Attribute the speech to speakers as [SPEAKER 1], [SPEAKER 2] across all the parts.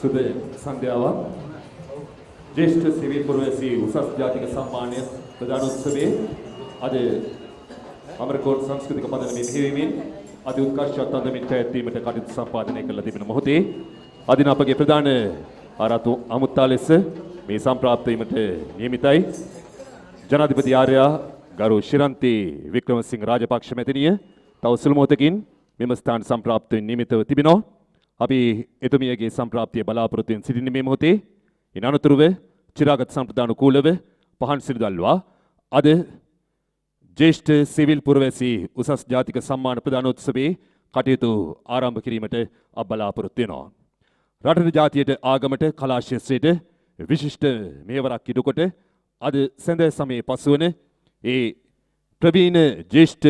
[SPEAKER 1] සුබ සන්ධ්‍යාවක් ජ්‍යෙෂ්ඨ සිවිල් පුරවැසි උසස් ජාතික සම්මානය ප්‍රදානෝත්සවයේ අද අමරකෝට් සංස්කෘතික පදනමේ මෙහෙයවීමෙන් අති උත්කර්ෂවත් අන්දමින් පැවැත්වීමට කටයුතු සම්පාදනය කරලා තිබෙන මොහොතේ අදින අපගේ ප්‍රධාන ආරාධු අමුත්තා ලෙස මේ සම්ප්‍රාප්ත වීමට නියමිතයි ජනාධිපති ආර්යා ගරු ශිරන්ති වික්‍රමසිංහ රාජපක්ෂ මැතිණිය තව සුළු මොහොතකින් මෙම ස්ථාන සම්ප්‍රාප්ත වෙමින් නියමිතව තිබෙනවා. අපි එතුමියගේ සම්ප්‍රාප්තිය බලාපොරොත්තු වෙන සිටින මේ මොහොතේ ඉන් අනතුරුව චිරාගත සම්ප්‍රදාන කූලව පහන් සිරි දල්වා අද ජ්‍යෙෂ්ඨ සිවිල් පුරවැසි උසස් ජාතික සම්මාන ප්‍රදානෝත්සවයේ කටයුතු ආරම්භ කිරීමට අප බලාපොරොත්තු වෙනවා. රටට ජාතියට ආගමට කලා ක්ෂේත්‍රයට විශිෂ්ට මෙහෙවරක් ඉටුකොට අද සඳ සමයේ පසුවන ඒ ප්‍රවීණ ජ්‍යෙෂ්ඨ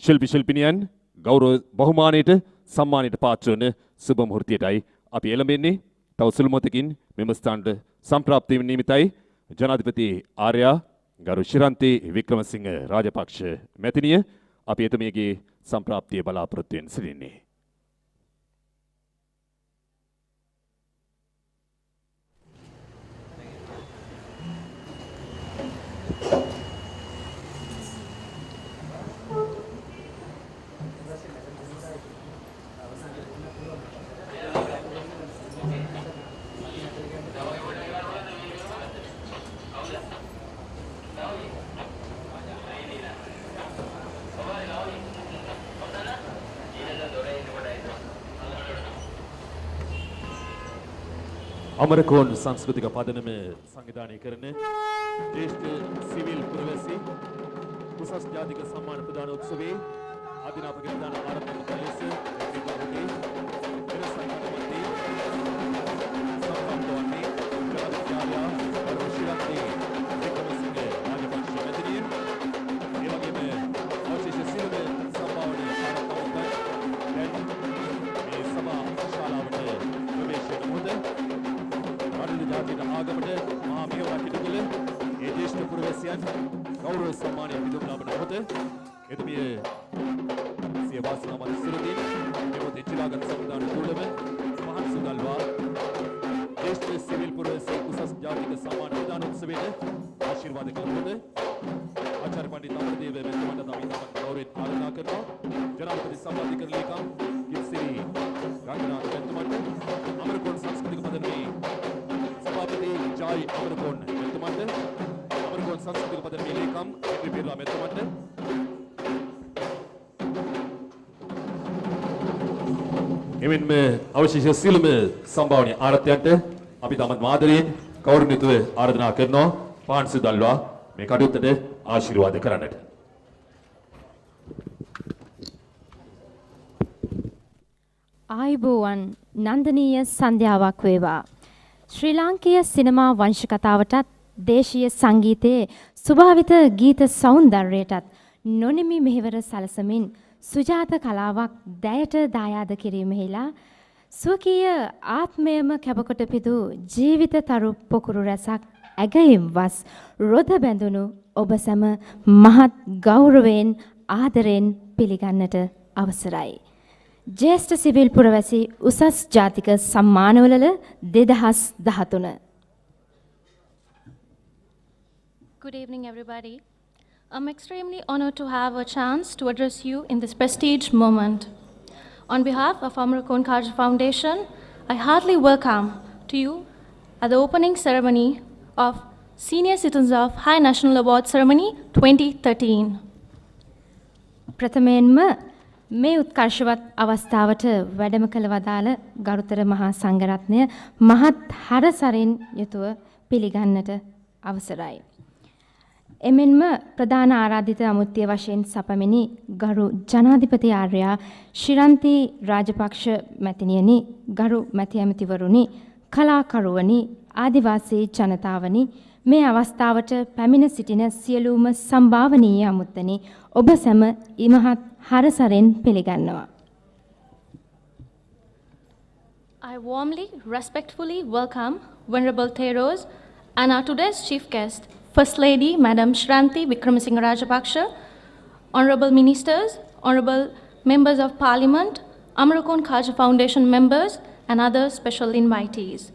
[SPEAKER 1] ශිල්පී ශිල්පිනියන් ගෞරව බහුමානයට සම්මානයට පාත්‍ර වන සුබ මුහුර්තයටයි අපි එළඹෙන්නේ. තව සුළු මොහොතකින් මෙම ස්ථානට සම්ප්‍රාප්ත වීම නිමිතයි ජනාධිපති ආර්යා ගරු ශිරන්ති වික්‍රමසිංහ රාජපක්ෂ මැතිණිය අපි එතුමියගේ සම්ප්‍රාප්තිය බලාපොරොත්තු වෙන සිටින්නේ. අමරකෝන් සංස්කෘතික පදනම සංවිධානය කරන ජ්‍යෙෂ්ඨ සිවිල් පුරවැසි උසස් ජාතික සම්මාන ප්‍රදාන උත්සවයේ අදිනාපගේ ප්‍රධාන ආරම්භක ලෙස ගෞරව සම්මානය පිළිබඳව ලබන මොහොත එතුමිය සිය වාසනාව මතසුරදී මෙවොත් චිරාගත සම්දාන කූලව මහත් සුදල්වා ජ්‍යෙෂ්ඨ සිවිල් පුරවැසි උසස් ජාතික සම්මාන ප්‍රදාන උත්සවයේ ආශිර්වාද කළොත් ආචාර්ය පඬිත් අමරදේව මැතිතුමාට අපි තමන් ගෞරවයෙන් ආරාධනා කරනවා. ජනාධිපති සම්මාධිකර ලේකම් කිත්සිරි රංගනාථ මැතිතුමාට අමරකෝන් සංස්කෘතික පදනමේ සභාපති ජායි අමරකෝන් මැතිතුමාට අමරකෝන් සංස්කෘතික පදනමේ ලේකම් පිරිලා මැතිතුමාට එමෙන්ම අවශේෂ සියලුම සම්භාවනීය ආරාධ්‍යයන්ට අපි තමන් ආදරයෙන් කෞරණිතව ආරාධනා කරනවා පාන්සු දල්වා මේ කටයුත්තට ආශිර්වාද කරන්නට.
[SPEAKER 2] ආයුබෝවන් නන්දනීය සන්ධ්‍යාවක් වේවා. ශ්‍රී ලාංකීය සිනමා වංශ කතාවටත් දේශීය සංගීතයේ ස්වභාවිත ගීත සෞන්දර්යයටත් නොනිමි මෙහෙවර සලසමින් සුජාත කලාවක් දැයට දායාද කිරීමෙහිලා ස්වකීය ආත්මයම කැපකොට පිදූ ජීවිතතරු පොකුරු රැසක් ඇගයීම් වස් රොද බැඳුණු ඔබ සැම මහත් ගෞරවයෙන් ආදරයෙන් පිළිගන්නට අවසරයි. ජ්‍යෙෂ්ඨ සිවිල් පුරවැසි උසස් ජාතික සම්මානවල 2013.
[SPEAKER 3] Good evening, everybody. I'm extremely honored to have a chance to address you in this prestige moment. On behalf of Amarkon Kharja Foundation, I heartily welcome to you at the opening ceremony of Senior Citizens of High National Award Ceremony 2013.
[SPEAKER 2] ප්‍රථමයෙන්ම මේ උත්කර්ෂවත් අවස්ථාවට වැඩම කළ වදාළ ගරුතර මහා සංඝරත්නය මහත් හරසරින් යුතුව පිළිගන්නට අවසරයි. එමෙන්ම ප්‍රධාන ආරාධිත අමුත්‍ය වශයෙන් සපමිනි ගරු ජනාධිපති ආර්යා ශිරන්ති රාජපක්ෂ මැතිණියනි, ගරු මැති ඇමතිවරුනි, කලාකරුවනි, ආදිවාසී ජනතාවනි, මේ අවස්ථාවට පැමිණ සිටින සියලුම සම්භාවනීය අමුත්තනි ඔබ සැම ඉමහත් හරසරෙන් පිළිගන්නවා.
[SPEAKER 3] I warmly, respectfully welcome Venerable Theros and our today's chief guest, First Lady Madam Shranti Wickramasinghe Rajapaksa, Honorable Ministers, Honorable Members of Parliament, Amarkon Kharja Foundation members, and other special invitees.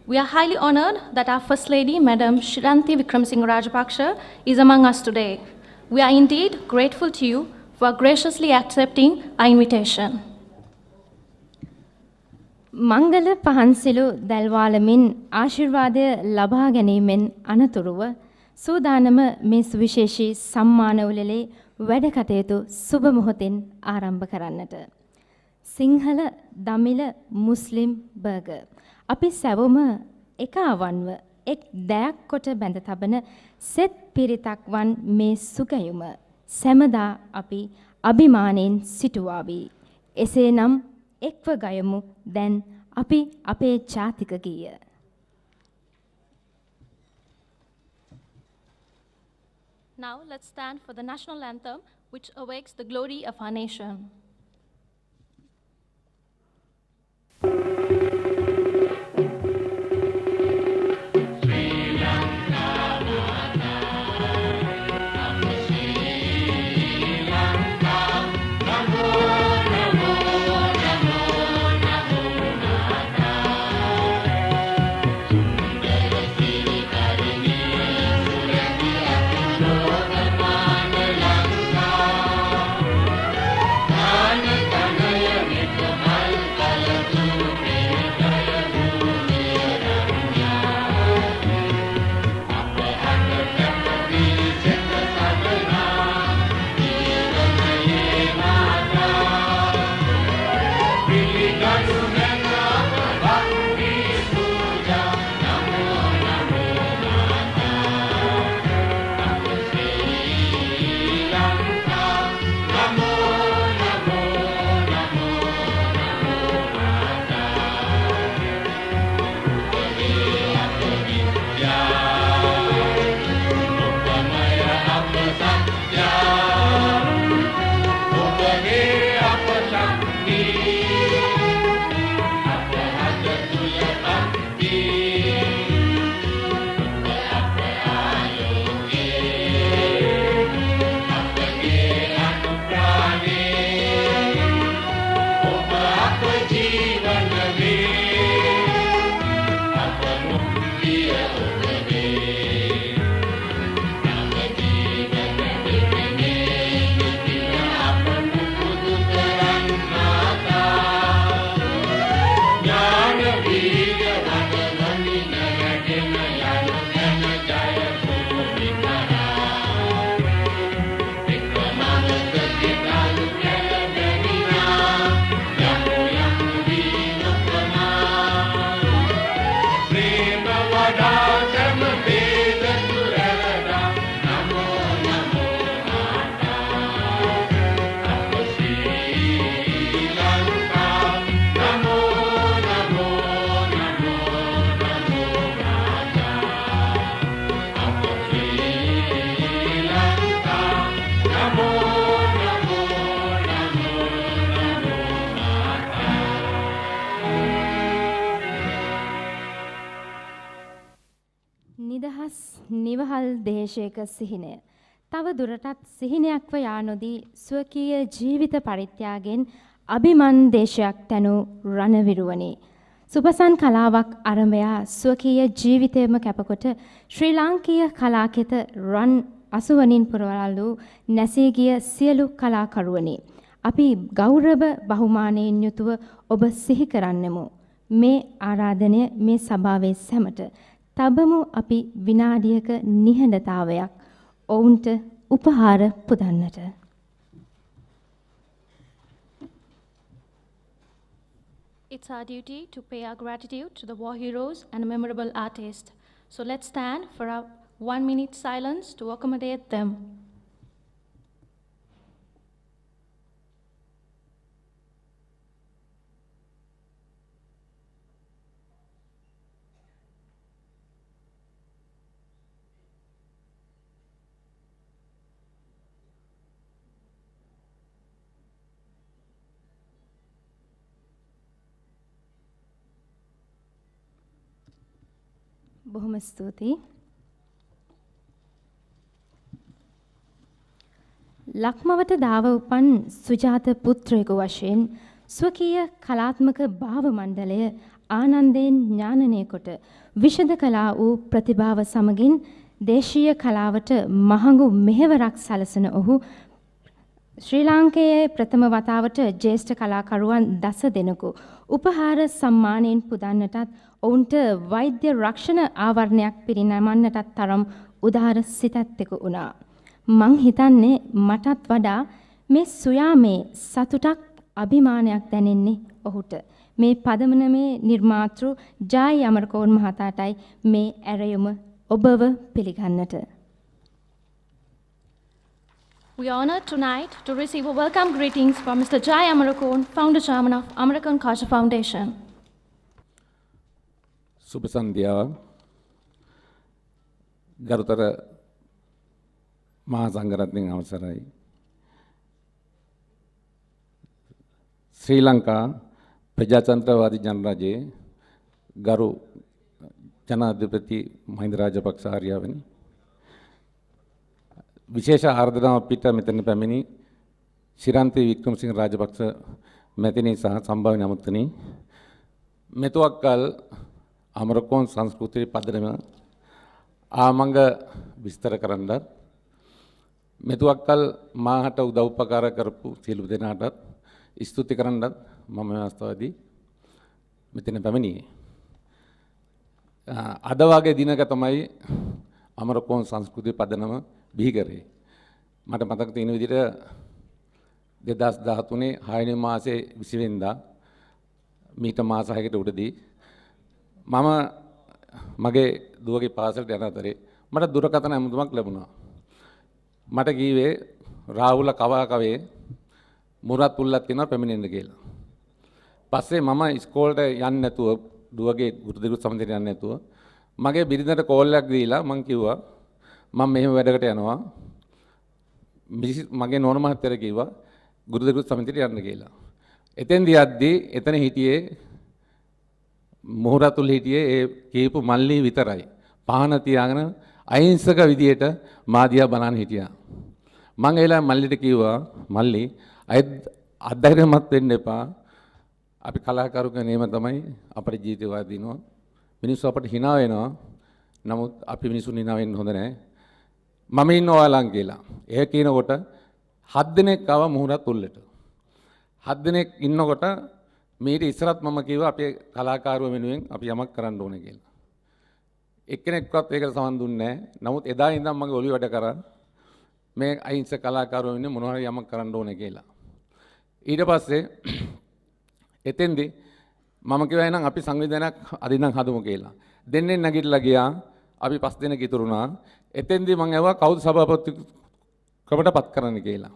[SPEAKER 3] We are highly honored that our First Lady, Madam Shiranti Wickremesinghe Rajapaksa, is among us today. We are indeed grateful to you for graciously accepting our invitation.
[SPEAKER 2] මංගල පහන්සිලු දැල්වාලමින් ආශිර්වාදය ලබා ගැනීමෙන් අනතුරුව සූදානම මේ සුවිශේෂී සම්මාන උළෙලේ වැඩ කටයුතු සුබ මොහොතින් ආරම්භ කරන්නට. සිංහල, දමිළ, මුස්ලිම් බර්ගර් අපි සැවොම එකවන්ව එක් දයක් කොට බැඳ තබන සෙත් පිරිතක් වන් මේ සුගයුම සැමදා අපි අභිමානයෙන් සිටුවාවි. එසේනම් එක්ව ගයමු දැන් අපි අපේ ජාතික ගීය.
[SPEAKER 3] Now let's stand for the national anthem, which awakes the glory of our nation.
[SPEAKER 2] නිවහල් දේශයක සිහිනය. තව දුරටත් සිහිනයක්ව යා නොදී ස්වකීය ජීවිත පරිත්‍යාගයෙන් අභිමන් දේශයක් තැනූ රණවිරුවනි. සුපසන් කලාවක් අරඹයා ස්වකීය ජීවිතයම කැපකොට ශ්‍රී ලාංකීය කලාකෙත රන් 80 පුරවලු නැසී ගිය සියලු කලාකරුවනි. අපි ගෞරව බහුමානයෙන් යුතුව ඔබ සිහි කරන්නෙමු. මේ ආරාධනය මේ සභාවේ සැමට තබමු අපි විනාඩියක නිහඬතාවයක් ඔවුන්ට උපහාර පුදන්නට.
[SPEAKER 3] It's our duty to pay our gratitude to the war heroes and memorable artists. So let's stand for our 1 minute silence to accommodate them.
[SPEAKER 2] බොහොම ස්තුතියි. ලක්මවට දාව උපන් සුජාත පුත්‍රයෙකු වශයෙන් ස්වකීය කලාත්මක භාව මණ්ඩලය ආනන්දයෙන් ඥානනය කොට විෂද කලා වූ ප්‍රතිභාව සමගින් දේශීය කලාවට මහඟු මෙහෙවරක් සලසන ඔහු ශ්‍රී ලාංකේයේ ප්‍රථම වතාවට ජ්‍යෙෂ්ඨ කලාකරුවන් 10 දෙනෙකු උපහාර සම්මානයෙන් පුදන්නටත් ඔවුන්ට වෛද්‍ය රක්ෂණ ආවරණයක් පිරිනමන්නටත් තරම් උදාර සිතැත්තෙකු වුණා. මං හිතන්නේ මටත් වඩා මේ සුයාමේ සතුටක් අභිමානයක් දැනෙන්නේ ඔහුට. මේ පදමනමේ නිර්මාතෘ ජායි අමරකෝන් මහතාටයි මේ ඇරයුම ඔබව පිළිගන්නට.
[SPEAKER 3] We are honored tonight to receive a welcome greetings from Mr. Jai Amarokon, founder chairman of American Culture Foundation.
[SPEAKER 4] සුබ සන්ධ්‍යාවක් ගරුතර මහා සංඝරත්නයන් අවසරයි ශ්‍රී ලංකා ප්‍රජාතන්ත්‍රවාදී ජනරජයේ ගරු ජනාධිපති මහින්ද රාජපක්ෂ ආර්යවනි විශේෂ ආරාධනාවක් පිට මෙතන පැමිණි ශිරන්ති වික්‍රමසිංහ රාජපක්ෂ මැතිණි සහ සම්භාව්‍ය අමුත්තනි මෙතුවක්කල් අමරකෝන් සංස්කෘතියේ පදනම ආමංග විස්තර කරන්නත් මෙතුවක්කල් මාහට උදව් උපකාර කරපු සියලු දෙනාටත් ස්තුති කරන්නත් මම අවස්ථාවේදී මෙතන පැමිණියේ. අද වගේ දිනක තමයි අමරකෝන් සංස්කෘතියේ පදනම බිහි කරේ. මට මතක තියෙන විදිහට 2013 6 වෙනි මාසේ 20 වෙනිදා මීට මාස 6කට උඩදී මම මගේ දුවගේ පාසලට යන අතරේ මට දුරකථන ඇමතුමක් ලැබුණා. මට කීවේ රාහුල කවාකවේ මුරත් උල්ලත් කියනවා පැමිණෙන්න කියලා. පස්සේ මම ඉස්කෝලේට යන්නේ නැතුව දුවගේ ගුරුදෙව් සමිතියට යන්නේ නැතුව මගේ බිරිඳට කෝල් එකක් දීලා මං කිව්වා මම මෙහෙම වැඩකට යනවා. මගේ නෝන මහත්තයාට කිව්වා ගුරුදෙව් සමිතියට යන්න කියලා. එතෙන්දී යද්දී එතන හිටියේ මොහරතුල් හිටියේ ඒ කීපු මල්ලි විතරයි. පහන තියාගෙන අහිංසක විදියට මාදියා බලන් හිටියා. මං ඒලා මල්ලිට කිව්වා මල්ලි අධෛර්යමත් වෙන්න එපා. අපි කලාකරුගේ නේම තමයි අපේ ජීවිතය වදිනවා. මිනිස්සු අපට hina වෙනවා. නමුත් අපි මිනිසුන් hina වෙන්න හොඳ නැහැ. මම ඉන්නවා ලං කියලා. ඒ කියනකොට 7 දිනක් ආව මොහරත් උල්ලට. 7 දිනක් ඉන්නකොට මීට ඉස්සරත් මම කිව්වා අපේ කලාකාරව වෙනුවෙන් අපි යමක් කරන්න ඕනේ කියලා. එක්කෙනෙක්වත් ඒකට සමන් දුන්නේ නැහැ. නමුත් එදා ඉඳන් මගේ ඔළුව වැඩ කරා මේ අහිංසක කලාකාරව වෙනුවෙන් මොනවා හරි යමක් කරන්න ඕනේ කියලා. ඊට පස්සේ එතෙන්දී මම කිව්වා එහෙනම් අපි සංවිධානයක් අදින්නම් හදමු කියලා. දෙන්නේ නැගිටලා ගියා. අපි 5 දෙනෙක් ඉතුරුනා. එතෙන්දී මම ඇහුවා කවුද සභාපතිකමටපත් කරන්න කියලා.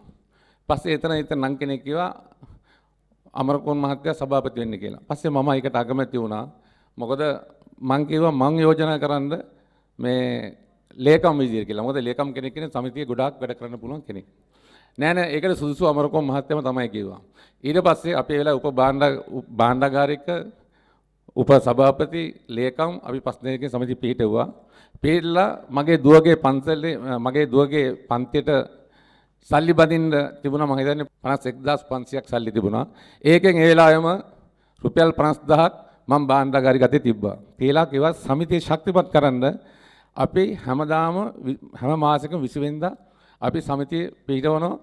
[SPEAKER 4] පස්සේ එතන නම් කෙනෙක් කිව්වා අමරකෝන් මහත්තයා සභාපති වෙන්න කියලා. පස්සේ මම ඒකට අගමැති වුණා. මොකද මං කිව්වා මං යෝජනා කරන්න මේ ලේකම් විදියට කියලා. මොකද ලේකම් කෙනෙක් කියන්නේ සමිතිය ගොඩාක් වැඩ කරන්න පුළුවන් කෙනෙක්. නෑ ඒකට සුදුසු අමරකෝන් මහත්තයාම තමයි කිව්වා. ඊට පස්සේ අපේ වෙලාව භාණ්ඩාගාරික උප සභාපති ලේකම් අපි 5 දෙනෙක්ගේ සමිතිය පිහිටුවා. පිහිටලා මගේ දුවගේ පන්තියට සල්ලි බඳින්න තිබුණා. මම හිතන්නේ 51500ක් සල්ලි තිබුණා. ඒකෙන් ඒ වෙලාවෙම රුපියල් 50000ක් මම භාණ්ඩාගාරික අතේ තිබ්බා. තියලා කිව්වා සමිතිය ශක්තිමත් කරන්න අපි හැමදාම හැම මාසෙකම 20 වෙනිදා අපි සමිතිය පිහිටවනවා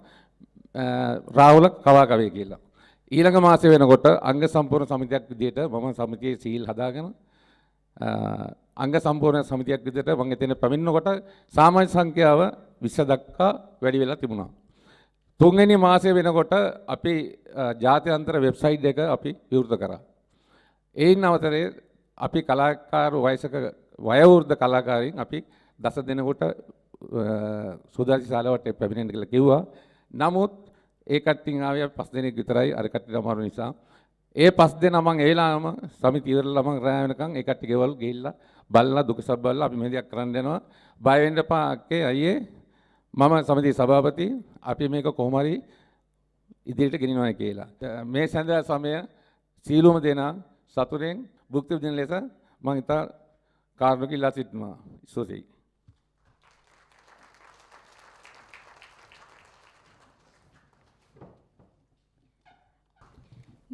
[SPEAKER 4] රාහුල කවාකවේ කියලා. ඊළඟ මාසෙ වෙනකොට අංග සම්පූර්ණ සමිතියක් විදියට මම සමිතියේ සීල් හදාගෙන අංග සම්පූර්ණ සමිතියක් විදියට මම එතන පැමිණෙනකොට සාමාජික සංඛ්‍යාව 20 දක්වා වැඩි වෙලා තිබුණා. තුන්වෙනි මාසෙ වෙනකොට අපි ජාත්‍යන්තර වෙබ්සයිට් එක අපි විවෘත කරා. ඒයින් අවතරේ අපි කලාකාර වයෝවෘද්ධ කලාකාරීන් අපි 10 දෙනෙකුට සුදාසි ශාලාවට පැමිණෙන්න කියලා කිව්වා. නමුත් ඒ කට්ටියන් ආවේ 5 දෙනෙක් විතරයි. අර කට්ටියට අමාරු නිසා ඒ 5 දෙනා මම ඒ වෙලාවම සමිතිය ඉවරලා මම රැ වෙනකන් ඒ කට්ටිය ගෙවල් ගිහිල්ලා බලලා දුක සබ් බලලා අපි මේ දෙයක් කරන්න යනවා. බය වෙන්න එපා අක්කේ අයියේ මම සමිතිය සභාපති අපි මේක කොහොම හරි ඉදිරියට ගෙනියනවා කියලා. මේ සඳහා සමය සීලුම දෙනා සතුරෙන් භුක්ති විඳින ලෙස මම ඉතා කාරුණික ඉල්ලා සිටිනවා. ස්තුතියි.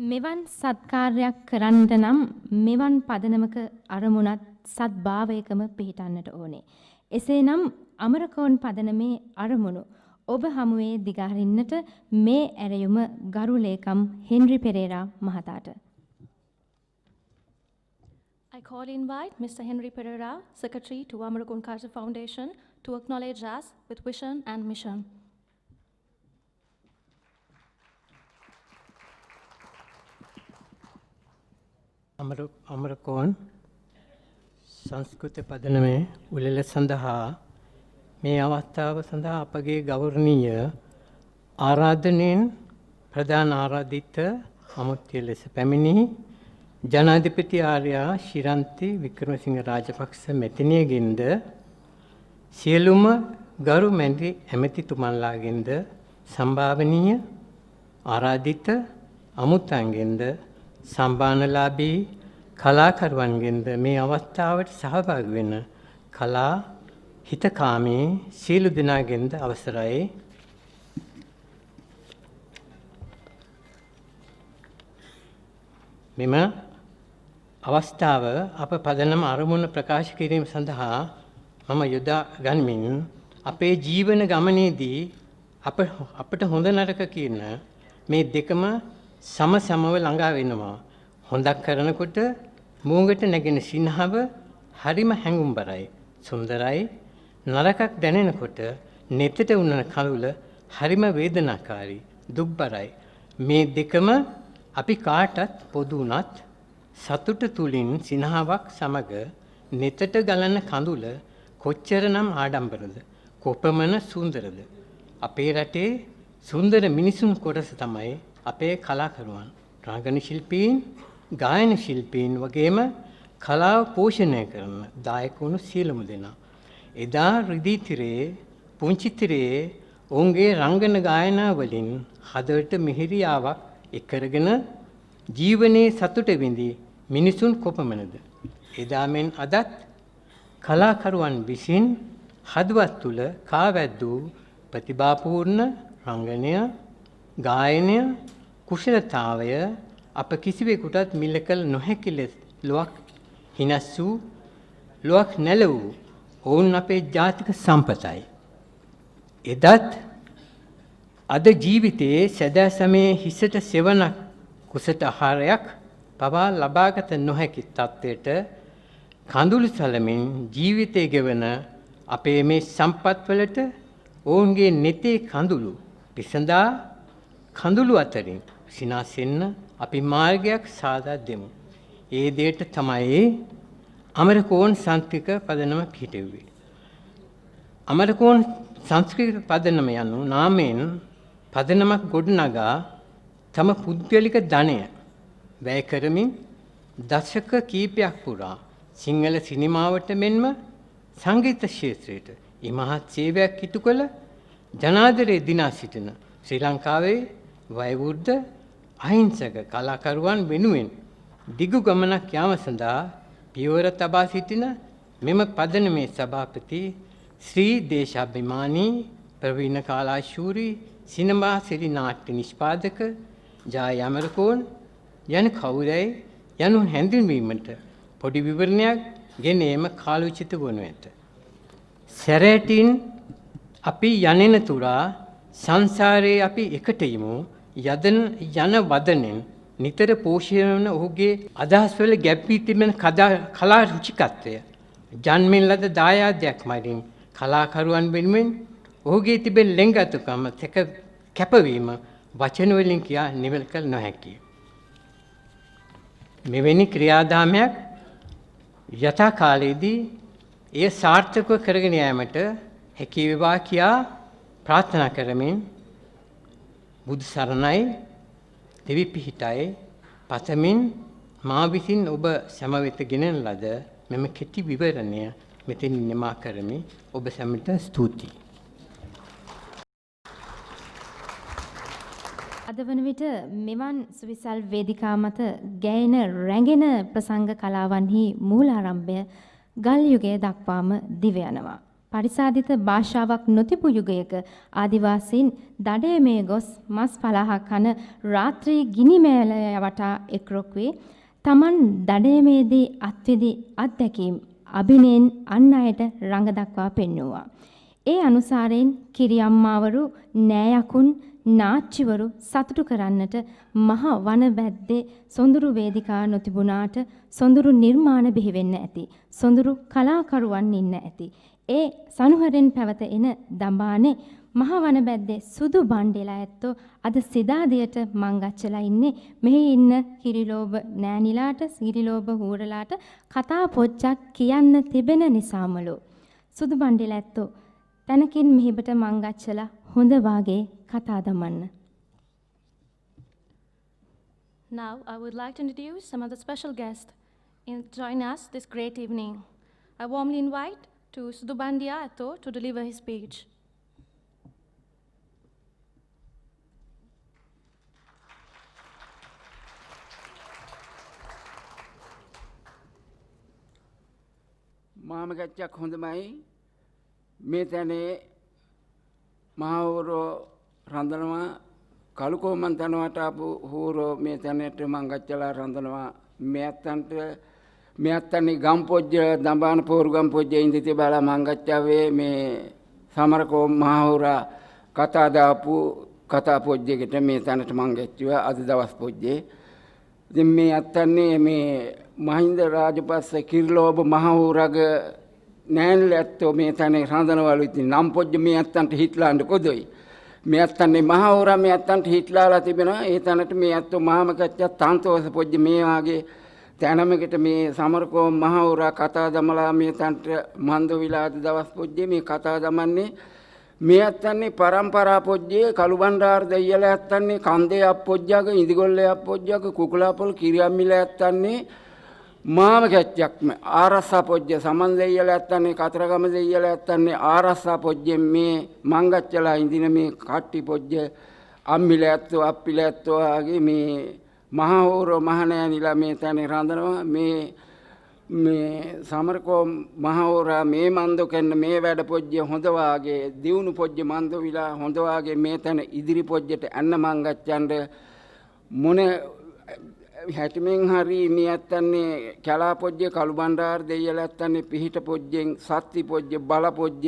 [SPEAKER 2] මෙවන් සත්කාරයක් කරන්නට නම් මෙවන් පදනමක අරමුණත් සත්භාවයකම පිහිටන්නට ඕනේ. එසේනම් අමරකෝන් පදනමේ අරමුණු ඔබ හමුවේ දිගහරින්නට මේ ඇරයුම ගරු ලේකම් හෙන්රි පෙරේරා මහතාට.
[SPEAKER 3] I call invite Mr. Henry Pereira, Secretary to Amarikon Carter Foundation, to acknowledge us with vision and mission.
[SPEAKER 5] Amarakoon සංස්කෘත පදනමේ උළෙල සඳහා මේ අවස්ථාව සඳහා අපගේ ගෞරවනීය ආරාධනෙන් ප්‍රධාන ආරාධිත අමුත්‍ය ලෙස පැමිණි ජනාධිපති ආර්යා ශිරන්ති වික්‍රමසිංහ රාජපක්ෂ මැතිණියගෙන්ද සියලුම ගරු මැති ඇමතිතුමන්ලාගෙන්ද සම්භාවනීය ආරාධිත අමුත්තන්ගෙන්ද සම්මානලාභී කලාකරුවන්ගෙන්ද මේ අවස්ථාවට සහභාගී වෙන කලා හිතකාමී සීල දෙනාගෙන්ද අවසරයි. මෙම අවස්ථාව අප පදනම අරමුණ ප්‍රකාශ කිරීම සඳහා මම යොදා ගනිමින් අපේ ජීවන ගමනේදී අපට හොඳ නරක කියන මේ දෙකම සමව ළඟා වෙනවා. හොඳක් කරනකොට මූගට නැගෙන සිනහව හරිම හැඟුම්බරයි, සුන්දරයි. නරකක් දැනෙනකොට නෙතට උනන කලුල හරිම වේදනාකාරී, දුක්බරයි. මේ දෙකම අපි කාටත් පොදු වුණත් සතුට තුලින් සිනහාවක් සමග නෙතට ගලන කඳුල කොච්චරනම් ආඩම්බරද, කොපමණ සුන්දරද. අපේ රටේ සුන්දර මිනිසුන් කොටස තමයි අපේ කලාකරුවන්, රංගන ශිල්පීන්, ගායන ශිල්පීන් වගේම කලාව පෝෂණය කරන දායක වුණු සියලුම දෙනා. එදා රිදී තිරේ, පුංචි තිරේ ඔවුන්ගේ රංගන ගායනා වලින් හදවත මිහිරියාවක් එක්කරගෙන ජීවනයේ සතුට විඳි මිනිසුන් කොපමණද. එදා මෙන් අදත් කලාකරුවන් විසින් හදවත් තුල කාවැද්දූ ප්‍රතිභාපූර්ණ රංගනය, ගායනය, කුශලතාවය අප කිසිවෙකුටත් මිල කළ නොහැකි ලෙස ලොවක් හිනස් වූ, ලොවක් නැල වූ ඔවුන් අපේ ජාතික සම්පතයි. එදත් අද ජීවිතයේ සදා සමයේ හිසට සෙවණක් කුසට ආහාරයක් පවා ලබාගත නොහැකි තත්ත්වයට කඳුළු සලමින් ජීවිතය ගෙවන අපේ මේ සම්පත්වලට ඔවුන්ගේ නෙතේ කඳුළු පිසඳා කඳුළු අතරින් සිනාසෙන්න අපි මාර්ගයක් සාදා දෙමු. ඒ දෙයට තමයි අමරකෝන් සංස්කෘතික පදනම පිහිටුවේ. අමරකෝන් සංස්කෘතික පදනම යනු නාමයෙන් පදනමක් ගොඩනගා තම පුද්ගලික ධනය වැය කරමින් දශක කීපයක් පුරා සිංහල සිනමාවට මෙන්ම සංගීත ක්ෂේත්‍රයට ඉමහත් සේවයක් ඉටු කළ ජනාදරේ දිනා සිටින ශ්‍රී ලංකාවේ වයෝවෘද්ධ අහිංසක කලාකරුවන් වෙනුවෙන් දිගු ගමනක් යාම සඳහා පියවර තබා සිටින මෙම පදනමේ සභාපති ශ්‍රී දේශාභිමානී ප්‍රවීණ කාලාශූරී සිනමා සිරි නාට්‍ය නිෂ්පාදක ජය අමරකෝන් යන කවුරුයි යනු හැඳින්වීමට පොඩි විවරණයක් ගෙන ඒම කාලෝචිත වනු ඇත. සැරෑටින් අපි යනෙන තුරා සංසාරයේ අපි එකට යමු යන වදනෙන් නිතර පෝෂණය වන ඔහුගේ අදහස්වල ගැබ්වී තිබෙන කලා රුචිකත්වය ජන්මෙන් ලද දායාදයක් මගින් කලාකරුවන් වෙනුවෙන් ඔහුගේ තිබෙන ලෙන්ගතුකම කැපවීම වචන වලින් කියා නිවෙල් කළ නොහැකිය. මෙවැනි ක්‍රියාදාමයක් යථා කාලයේදී එය සාර්ථකව කරගෙන යාමට හැකි වේවා කියා ප්‍රාර්ථනා කරමින් බුදු සරණයි දෙවි පිහිටයි පතමින් මා විසින් ඔබ සැම වෙත ගෙනෙන ලද මෙම කෙටි විවරණය මෙතෙන් නිමා කරමි. ඔබ සැමට ස්තුතියි.
[SPEAKER 2] අද වන විට මෙවන් සුවිසල් වේදිකා මත ගැයෙන රැඟෙන ප්‍රසංග කලාවන්හි මූලාරම්භය ගල් යුගය දක්වාම දිව යනවා. පරිසාදිත භාෂාවක් නොතිබු යුගයක ආදිවාසීන් දඩයමේ ගොස් මස් පලහ කන රාත්‍රී ගිනි මෑලය වටා එක්රොක් වී තමන් දඩයමේදී අත්විදි අත්දැකීම් අභිනයෙන් අන් අයට රඟ දක්වා පෙන්වුවා. ඒ අනුසාරයෙන් කිරි අම්මාවරු නෑයකුන් නාච්චිවරු සතුටු කරන්නට මහ වන බැද්දේ සොඳුරු වේදිකා නොතිබුණාට සොඳුරු නිර්මාණ බිහි වෙන්න ඇති. සොඳුරු කලාකරුවන් ඉන්න ඇති. ඒ සනුහරෙන් පැවත එන දඹානේ මහ වන බැද්දේ සුදු බණ්ඩෙලා ඇත්තෝ අද සිදාදියට මංගච්චලා ඉන්නේ මෙහි ඉන්න කිරිලෝභ නෑනිලාට සිරිලෝභ හූරලාට කතා පොච්චක් කියන්න තිබෙන නිසාමලු. සුදු බණ්ඩෙලා ඇත්තෝ තැනකින් මෙහිබට මංගච්චලා හොඳ වාගේ කතා දමන්න.
[SPEAKER 3] Now, I would like to introduce some of the special guests in join us this great evening. I warmly invite to Sudubandia Atho to deliver his speech.
[SPEAKER 6] මාමගච්චක් හොඳමයි මේ තැනේ මහවරෝ රඳනවා කලුකෝමන් තනවට ආපු හූරෝ මේ තැනට මංගච්චලා රඳනවා මෙයත්තන්නේ ගම්පොජ්ජ දඹාන පෝරු ගම්පොජ්ජ ඉඳිති බලා මංගච්චාවේ මේ සමරකෝ මහවරා කතා දාපු කතා පොජ්ජෙකට මේ තැනට මංගච්චුවා අද දවස් පොජ්ජේ ඉතින් මේ අත්තන්නේ මේ මහින්ද රාජපක්ෂ කිරිලෝභ මහවරගේ නෑන්ල ඇත්තෝ මේ තැනේ රඳනවලු ඉතින් නම් පොජ්ජ මේ අත්තන්ට හිටලාන්න කොදොයි මේ අත්තන්නේ මහවරා මේ අත්තන්ට හිටලාලා තිබෙනවා ඒ තැනට මේ අත්තෝ මහමකච්චා තන්තෝස පොජ්ජ මේ වාගේ තැනමකට මේ සමරකෝ මහවරා කතා දමලා මේ තැනට මන්ද විලාද දවස් පොජ්ජේ මේ කතා දමන්නේ මේ අත්තන්නේ පරම්පරා පොජ්ජේ කළුබණ්ඩාර දෙයියල ඇත්තන්නේ කන්දේ අපොජ්ජක ඉදිගොල්ලේ අපොජ්ජක කුකුලාපොල් කිරියම්මිල ඇත්තන්නේ මාම කැච්චක්ම ආරස්සා පොජ්ජ සමන් දෙයියල ඇත්තන්නේ කතරගම දෙයියල ඇත්තන්නේ ආරස්සා පොජ්ජෙන් මේ මංගච්චලා ඉඳින මේ කට්ටි පොජ්ජ අම්මිල ඇත්තෝ අප්පිල ඇත්තෝ ආගේ මේ මහහෝරෝ මහනෑනිලා මේ තැනේ රඳනවා මේ සමරකෝ මහවරා මේ මන්දෝ කන්න මේ වැඩ පොජ්ජ හොඳ වාගේ දියුණු පොජ්ජ මන්දෝ විලා හොඳ වාගේ මේ තැන ඉදිරි පොජ්ජට අන්න මංගච්චන්ඩ මොන හැටිමෙන් හරි මේ ඇත්තන්නේ කැලා පොජ්ජ කළුබණ්ඩාර දෙයියල ඇත්තන්නේ පිහිට පොජ්ජෙන් සත්ති පොජ්ජ බල පොජ්ජ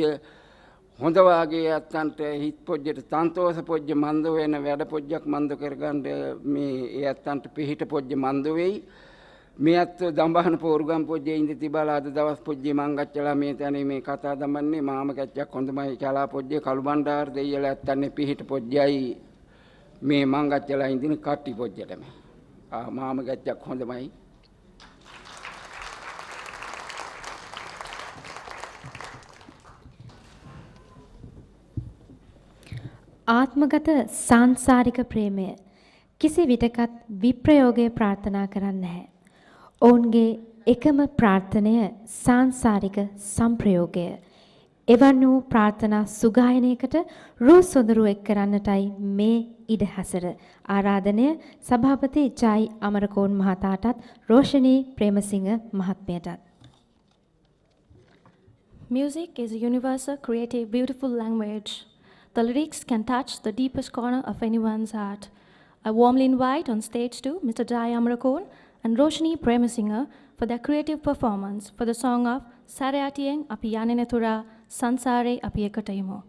[SPEAKER 6] හොඳ වාගේ ඇත්තන්ට හිත් පොජ්ජට තන්තෝස පොජ්ජ මන්ද වෙන වැඩ පොජ්ජක් මන්ද කරගන්න මේ ඒ ඇත්තන්ට පිහිට පොජ්ජ මන්ද වෙයි මේ අත්තෝ දඹහන පෝරුගම් පොජ්ජේ ඉඳ තිබලා අද දවස් පොජ්ජේ මංගච්චලා මේ තැනේ මේ කතා දමන්නේ මාම කැච්චක් හොඳමයි කැලා පොජ්ජේ කළුබණ්ඩාර දෙයියල ඇත්තන්නේ පිහිට පොජ්ජයි මේ මංගච්චලා ඉඳින කට්ටි පොජ්ජටම මාම කැච්චක් හොඳමයි
[SPEAKER 2] ආත්මගත සාංසාරික ප්‍රේමය කිසි විටකත් විප්‍රයෝගය ප්‍රාර්ථනා කරන්නේ නැහැ. ඔවුන්ගේ එකම ප්‍රාර්ථනය සාංසාරික සම්ප්‍රයෝගය. එවන් වූ ප්‍රාර්ථනා සුගායනයකට රූ සොඳුරු එක් කරන්නටයි මේ ඉඩහසර. ආරාධනය සභාපති ජයි Amarakoon මහතාටත් රෝෂණී ප්‍රේමසිංහ මහත්මයටත්.
[SPEAKER 3] Music is a universal, creative, beautiful language. The lyrics can touch the deepest corner of anyone's heart. I warmly invite on stage to Mr. Jai Amrakon and Roshni Premasinger for their creative performance for the song of Sarayatiyeng Api Yanenatura Sansare Api Ekatayimo.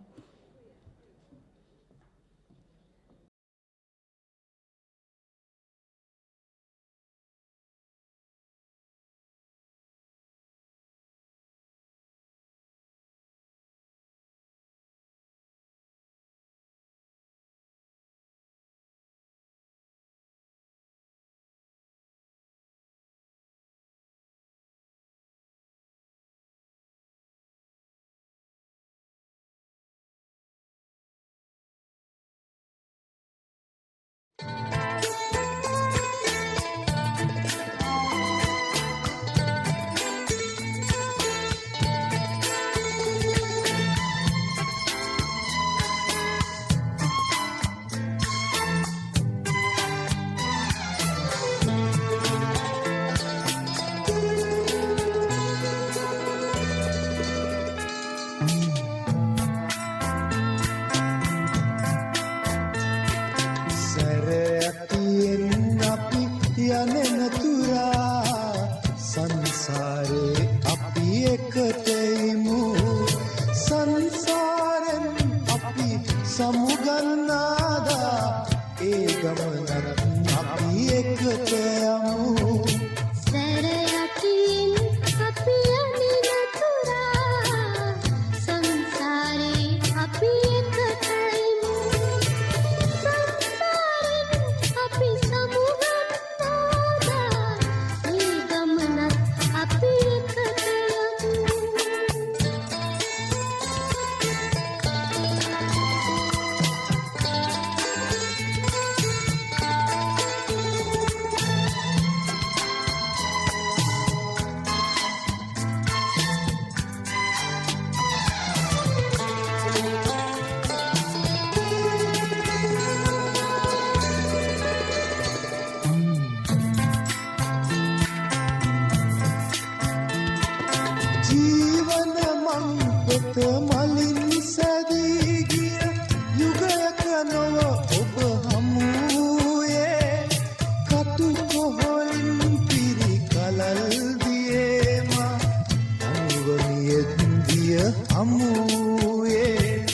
[SPEAKER 7] හමුවේ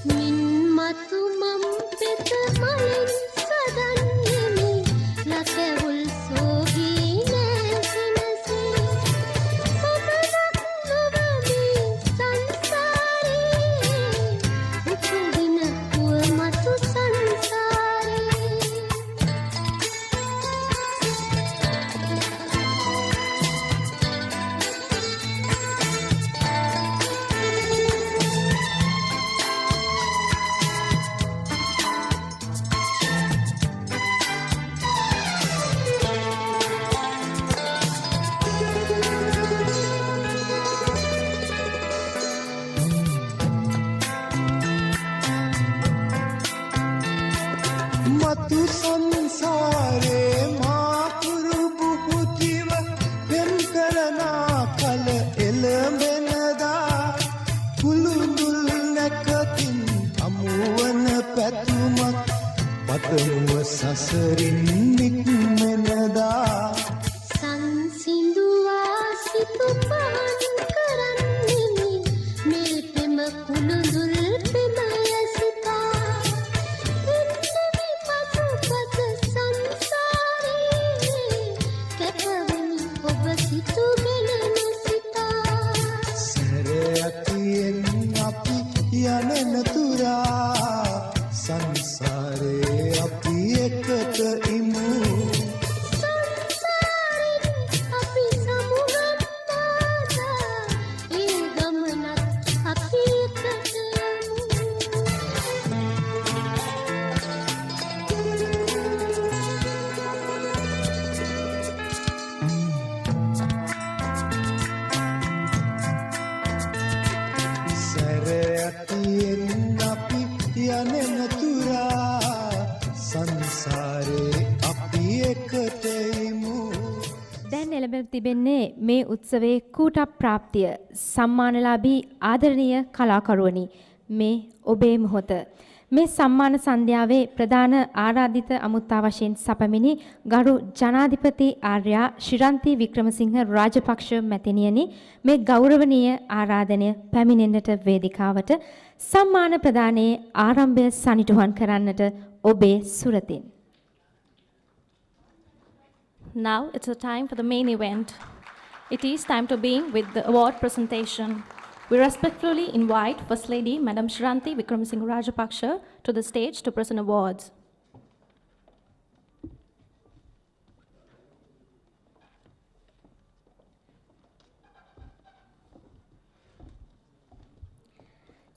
[SPEAKER 8] මින්මතු මම් පෙත මලින් සදන්නෙමි ලකැවුල් සෝගී නෑසිනසේ පමණක් නොවමි සංසාරේ උපදින පුවමතු සංසාරේ
[SPEAKER 7] මතු සංසාරේ මාපුරු බුහුතිව පෙම් කරනා කල එළඹෙනදා කුළුඳුල් නැකතින් අමුවන පැතුමක් පතමුව සසරින් නික්මෙනදා
[SPEAKER 8] සංසිඳුවා සිතු පහන් කරන්නෙමි මෙල් පෙම කුළුඳුල් පෙමය සිතා එන්නෙමි පසුපස සංසාරේ කැපවුණු ඔබ සිතුගෙන නොසිතා
[SPEAKER 7] සැරයතියෙන් අපි යනෙන තුරා සංසාරේ අපි එකට ඉමු
[SPEAKER 8] සංසාරෙන් අපි සමුගත්තාදා ඒ ගමනත් අපි එකට
[SPEAKER 7] සැරයතියෙන් අපි යනෙන තුරා සංසාරේ අපි එකට ඉමු
[SPEAKER 2] දැන් එළඹ තිබෙන්නේ මේ උත්සවයේ කූට ප්‍රාප්තිය සම්මානලාභී ආදරණීය කලාකරුවනි මේ ඔබේ මොහොත මේ සම්මාන සන්ධ්‍යාවේ ප්‍රධාන ආරාධිත අමුත්තා වශයෙන් සපමිනි ගරු ජනාධිපති ආර්යා ශිරන්ති වික්‍රමසිංහ රාජපක්ෂ මැතිණියනි මේ ගෞරවනීය ආරාධනය පැමිණෙන්නට වේදිකාවට සම්මාන ප්‍රදානයේ ආරම්භය සනිටුහන් කරන්නට ඔබේ සුරතින්
[SPEAKER 3] Now it's the time for the main event. It is time to begin with the award presentation. We respectfully invite First Lady Madam Shriranthi Wickramasinghe Rajapaksa to the stage to present awards.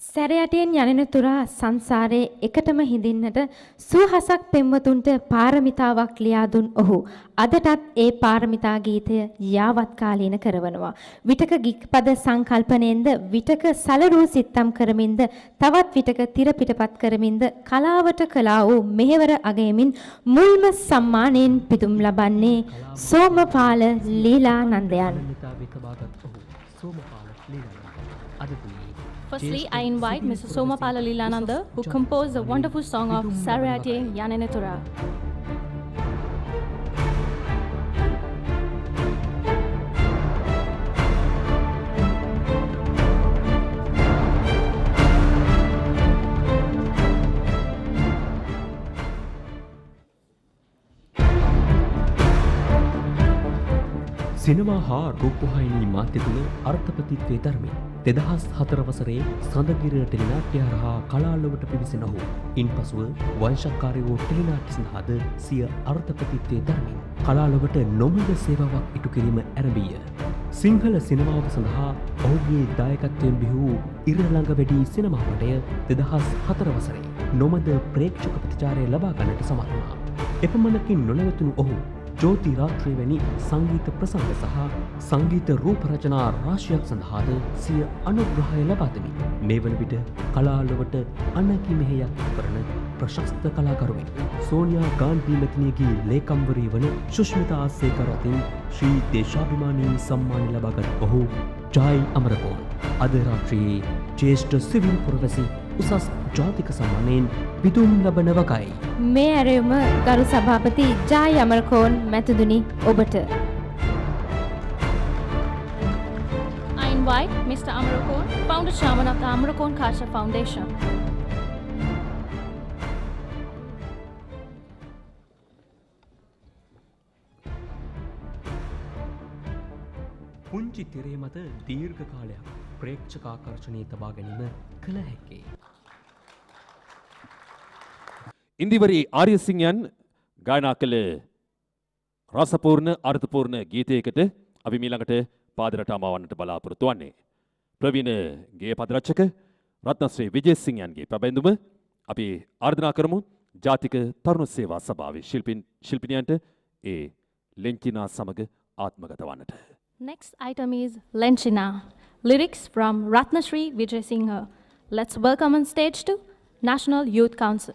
[SPEAKER 2] සැරයටියෙන් යනෙන තුරා සංසාරයේ එකටම හිඳින්නට සුවහසක් පෙම්වතුන්ට පාරමිතාවක් ලියා දුන් ඔහු අදටත් ඒ පාරමිතා ගීතය යාවත් කාලීන කරවනවා. විටක ගික්පද සංකල්පණයෙන්ද විටක සලරූ සිත්තම් කරමින්ද තවත් විටක තිර පිටපත් කරමින්ද කලාවට කළා වූ මෙහෙවර අගයමින් මුල්ම සම්මානයෙන් පිදුම් ලබන්නේ Somapala ලීලානන්දයන්.
[SPEAKER 3] Firstly, I invite Mr. Somapala Leelananda, who composed the wonderful song of Sarayate Yanene Tura.
[SPEAKER 9] සිනමා හා රූපවාහිනී මාධ්‍ය තුළ අර්ථපතිත්වයේ ධර්මී 2004 වසරේ සඳගිර ටෙලිනාට්‍ය හරහා කලාලොවට පිවිසෙන ඔහු ඉන්පසුව වංශකාරී වූ ටෙලිනාට්‍ය සඳහාද සිය අර්ථපතිත්වයේ ධර්මින් කලාලොවට නොමිල සේවාවක් ඉටු කිරීම ආරම්භය. සිංහල සිනමාව සඳහා ඔහුගේ දායකත්වයෙන් බිහි ඉරළඟ වැඩි සිනමාපටය 2004 වසරේ නොමද ප්‍රේක්ෂක ප්‍රතිචාරය ලබා ගන්නට සමත් වුණා. එපමණකින් නොනවතුණු ඔහු ජෝති රාත්‍රී වැනි සංගීත ප්‍රසංග සහ සංගීත රූප රචනා රාශියක් සඳහාද සිය අනුග්‍රහය ලබා දෙමින් මේ වන විට කලාලොවට අනකි මෙහෙයක් කරන ප්‍රශස්ත කලාකරුවෙක් සෝනියා ගාන්ධි මැතිණියගේ ලේකම්වරී වන සුෂ්මිතා සේකර අතින් ශ්‍රී දේශාභිමානී සම්මාන ලබාගත් ඔහු ජයි අමරකෝන් අද රාත්‍රියේ ජ්‍යෙෂ්ඨ සිවිල් පුරවැසි උසස් ජාතික සම්මානයෙන් පිදුම් ලබන වකයි.
[SPEAKER 2] මේ ඇරයුම ගරු සභාපති ජයි අමරකෝන් මැතිතුනි ඔබට.
[SPEAKER 3] I invite Mr. Amarokon, founder chairman of the Amarokon Culture Foundation.
[SPEAKER 9] පුංචි තිරේ මත දීර්ඝ කාලයක් ප්‍රේක්ෂකාකර්ෂණයේ තබා ගැනීම කළ හැකි.
[SPEAKER 1] ඉන්දිවරි ආර්යසිංහයන් ගායනා කළ රසපූර්ණ අර්ථපූර්ණ ගීතයකට අපි මීළඟට පාදරට අමවන්නට බලාපොරොත්තු වන්නේ. ප්‍රවීණ ගේය පදරචක රත්නශ්‍රී විජේසිංහයන්ගේ ප්‍රබන්දුම අපි ආර්දනා කරමු ජාතික තරුණ සේවා සභාවේ ශිල්පිනියන්ට ඒ ලෙන්චිනා සමග ආත්මගත වන්නට.
[SPEAKER 3] Next item is Lenchina, lyrics from Ratnashri Vijay Singha. Let's welcome on stage to National Youth Council.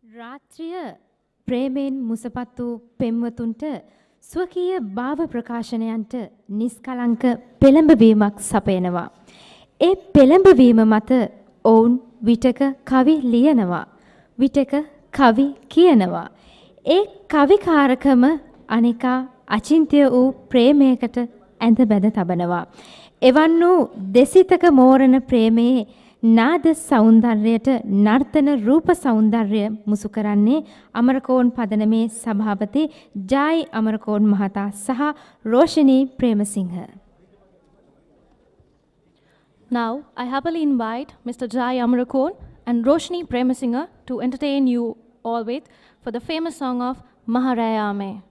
[SPEAKER 2] රාත්‍රිය ප්‍රේමයෙන් මුසපත් වූ පෙම්වතුන්ට ස්වකීය භාව ප්‍රකාශනයන්ට නිස්කලංක පෙළඹවීමක් සපයනවා. ඒ පෙළඹවීම මත ඔවුන් විටක කවි ලියනවා. විටක කවි කියනවා. ඒ කවිකාරකම අනිකා අචින්ත්‍ය වූ ප්‍රේමයකට ඇඳ බැඳ තබනවා. එවන් වූ දෙසිතක මෝරණ ප්‍රේමයේ නාද සෞන්දර්යයට නර්තන රූප සෞන්දර්ය මුසු කරන්නේ අමරකෝන් පදනමේ සභාපති ජායි අමරකෝන් මහතා සහ රෝෂිනී ප්‍රේමසිංහ.
[SPEAKER 3] Now, I happily invite Mr. Jai Amarokon and Roshni Premasinghe to entertain you all with for the famous song of Maharayame.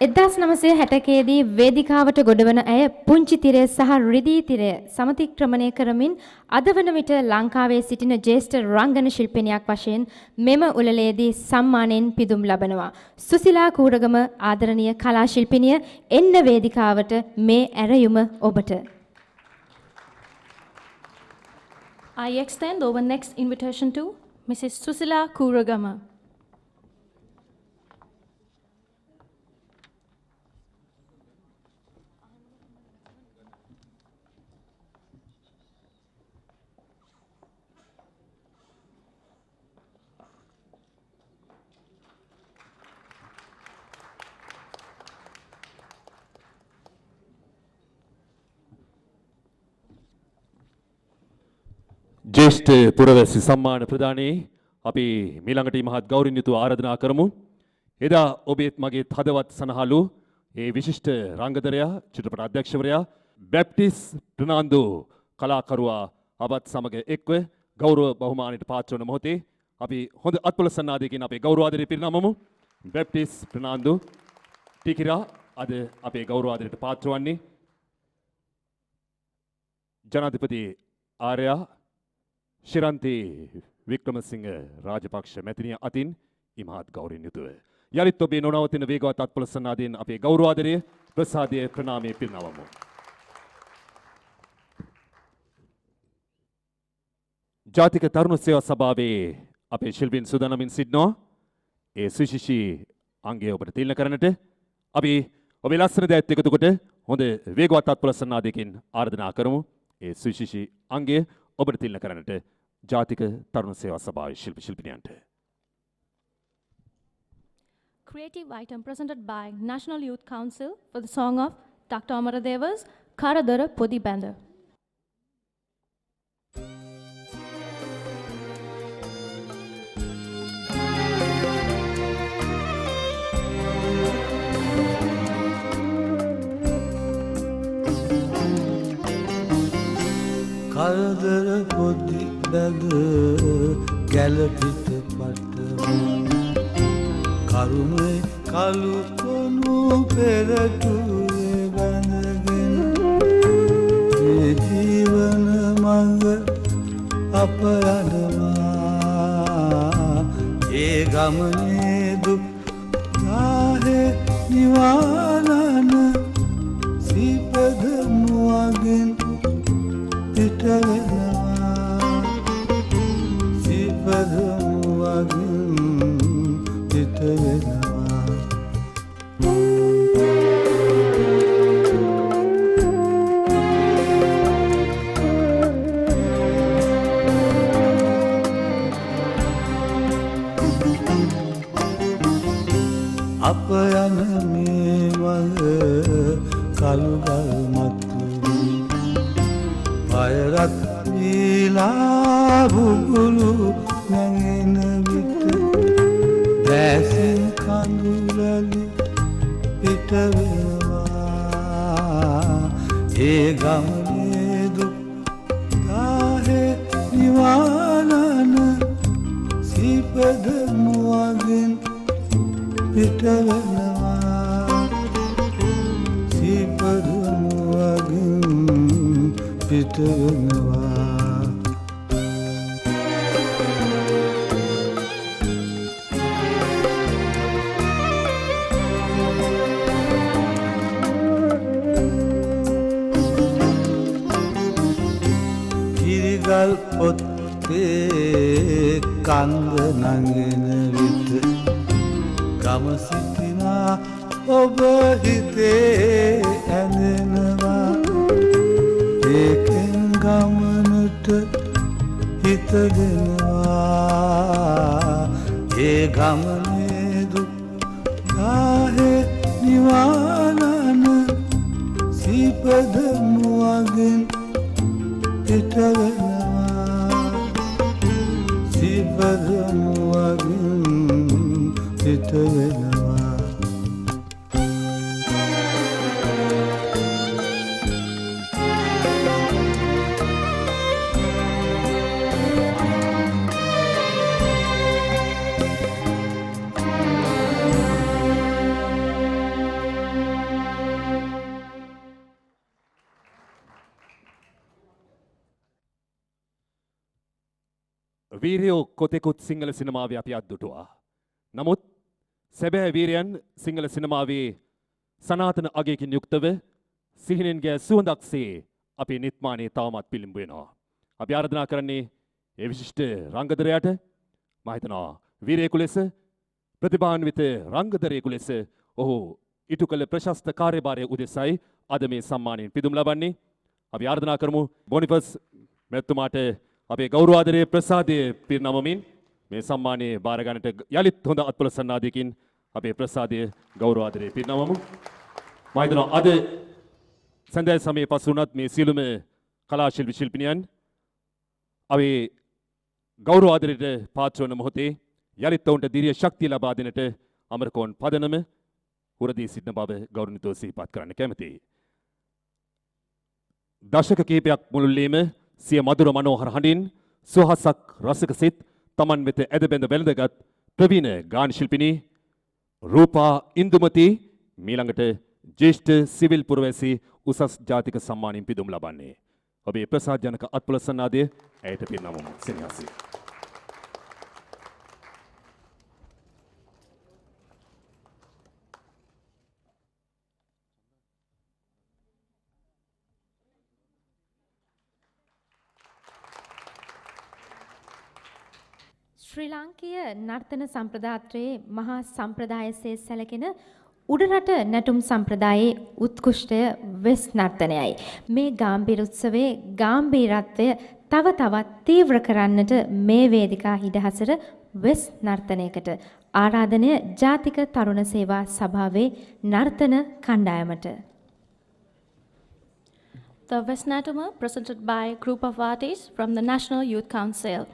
[SPEAKER 2] 1960කේදී වේදිකාවට ගොඩවන ඇය පුංචි තිරය සහ රිදී තිරය සමතික්‍රමණය කරමින් අද වන විට ලංකාවේ සිටින ජ්‍යෙෂ්ඨ රංගන ශිල්පිනියක් වශයෙන් මෙම උළෙලේදී සම්මානයෙන් පිදුම් ලබනවා. සුසිලා කූරගම ආදරණීය කලා ශිල්පිනිය එන්න වේදිකාවට මේ ඇරයුම ඔබට.
[SPEAKER 3] I extend our next invitation to Mrs. Susila Kuragama.
[SPEAKER 1] ජේෂ්ඨ පුරවැසි සම්මාන ප්‍රදානයේ අපි මීළඟට මහත් ගෞරවයෙන් යුතුව ආරාධනා කරමු. එදා ඔබේත් මගේත් හදවත් සනහලු ඒ විශිෂ්ට රංගදරයා චිත්‍රපට අධ්‍යක්ෂවරයා බැප්ටිස් ප්‍රනාන්දු කලාකරුවා අපත් සමග එක්ව ගෞරව බහුමානයට පාත්‍ර වන මොහොතේ අපි හොඳ අත්පොළ සන්නාදයකින් අපේ ගෞරව ආදරය පිරිනමමු. බැප්ටිස් ප්‍රනාන්දු ටිකිරා අද අපේ ගෞරව ආදරයට පාත්‍ර වන්නේ ජනාධිපති ආර්යා ශිරන්ති වික්‍රමසිංහ රාජපක්ෂ මැතිනිය අතින් ඉමහත් ගෞරවයෙන් යුතුව යලිත් ඔබේ නොනවතින වේගවත් අත්පොළ සන්නාදයෙන් අපේ ගෞරව ආදරය ප්‍රසාදය ප්‍රණාමය පිරිනමමු. ජාතික තරුණ සේවා සභාවේ අපේ ශිල්පීන් සූදානමින් සිටිනවා ඒ සුශිෂී අංගය ඔබට තිලන කරන්නට අපි ඔබේ ලස්සන දෑත් එකතු කොට හොඳ වේගවත් අත්පොළ සන්නාදයකින් ආරාධනා කරමු. ඒ සුශිෂී අංගය ඔබට තිලන කරන්නට ජාතික තරුණ සේවා සභාවේ ශිල්පිනියන්ට.
[SPEAKER 3] Creative item presented by National Youth Council for the song of Dr. Amaradeva's Karadara Podi Banda.
[SPEAKER 7] කරදර පොඩි බැද ගැලපිට පටම කරුණේ කලු කොනු පෙරටුවේ බැඳගෙන මේ ජීවන මඟ අප යනවා ඒ ගමනේ දුක් යාහේ නිවාලන සිපද මුවගෙන් පිට වෙනවා සිපද මුවගෙන් පිට වෙනවා අප යන මේ මඟ කළුගල් මතු පයරක් වීලා බුබුලු නැගෙන විට දැසින් කඳුලලි පිට වෙනවා ඒ ගමනේ දුක් දාහේ නිවාලන සිපද මුවගෙන් පිට වෙනවා සිපද මුවගෙන් පිට වෙනවා කිරිගල් පොත්තේ කන්ද නංගෙන විට ගම සිටිනා ඔබ හිතේ ඇඳෙනවා ඒකෙන් ගමනට හිත දෙනවා ඒ ගමනේ දුක් දාහේ නිවාලන සිපද මුවගෙන් පිට වෙනවා සිපද මුවගෙන් පිට වෙනවා
[SPEAKER 1] වීරයෝ කොතෙකුත් සිංහල සිනමාවේ අපි අත්දුටුවා. නමුත් සැබෑ වීරයන් සිංහල සිනමාවේ සනාතන අගයකින් යුක්තව සිහිනෙන්ගේ සුවඳක්සේ අපේ නිර්මාණයේ තවමත් පිළිඹු වෙනවා. අපි ආරාධනා කරන්නේ ඒ විශිෂ්ට රංගදරයාට මම හිතනවා වීරයෙකු ලෙස ප්‍රතිභාන්විත රංගදරයෙකු ලෙස ඔහු ඉටු කළ ප්‍රශස්ත කාර්යභාරය උදෙසයි අද මේ සම්මානයෙන් පිදුම් ලබන්නේ. අපි ආරාධනා කරමු බොනිෆස් මැතිතුමාට අපේ ගෞරවාදරයේ ප්‍රසාදය පිරිනමමින් මේ සම්මානයේ බාර ගන්නට යලිත් හොඳ අත්පොළ සන්නාදයකින් අපේ ප්‍රසාදය ගෞරවාදරයේ පිරිනමමු. මම හිතනවා අද සඳහන් සමයේ පසු වුණත් මේ සියලුම කලා ශිල්පී ශිල්පිනියන් අපි ගෞරවාදරයට පාත්‍ර වන මොහොතේ යලිත් ඔවුන්ට දිරිය ශක්තිය ලබා දෙන්නට අමරකෝන් පදනම උරදී සිටින බව ගෞරවණීයව සිහිපත් කරන්න කැමැතියි. දශක කිහිපයක් මුළුල්ලේම සිය මధుර මනෝහර හඬින් සුවහසක් රසක සිත් තමන් වෙත ඇදබැඳ වැළඳගත් ප්‍රවීණ ගාන ශිල්පිනී රූපා ඉන්දුමති මීළඟට ජ්‍යෙෂ්ඨ සිවිල් පුරවැසි උසස් ජාතික සම්මානයෙන් පිදුම් ලබන්නේ. ඔබේ ප්‍රසාදජනක අත්පොළ සන්නාදය ඇයට පිරිනමමු. සෙනෙහසින්.
[SPEAKER 2] ශ්‍රී ලාංකීය නර්තන සම්ප්‍රදාත්‍රයේ මහා සම්ප්‍රදායසේ සැලකෙන උඩරට නැටුම් සම්ප්‍රදායේ උත්කෘෂ්ඨය වෙස් නර්තනයයි. මේ ගාම්භීර උත්සවයේ ගාම්භීරත්වය තව තවත් තීව්‍ර කරන්නට මේ වේදිකා හිඩහසර වෙස් නර්තනයකට ආරාධනය ජාතික තරුණ සේවා සභාවේ නර්තන කණ්ඩායමට.
[SPEAKER 3] The West Natuma presented by a group of artists from the National Youth Council.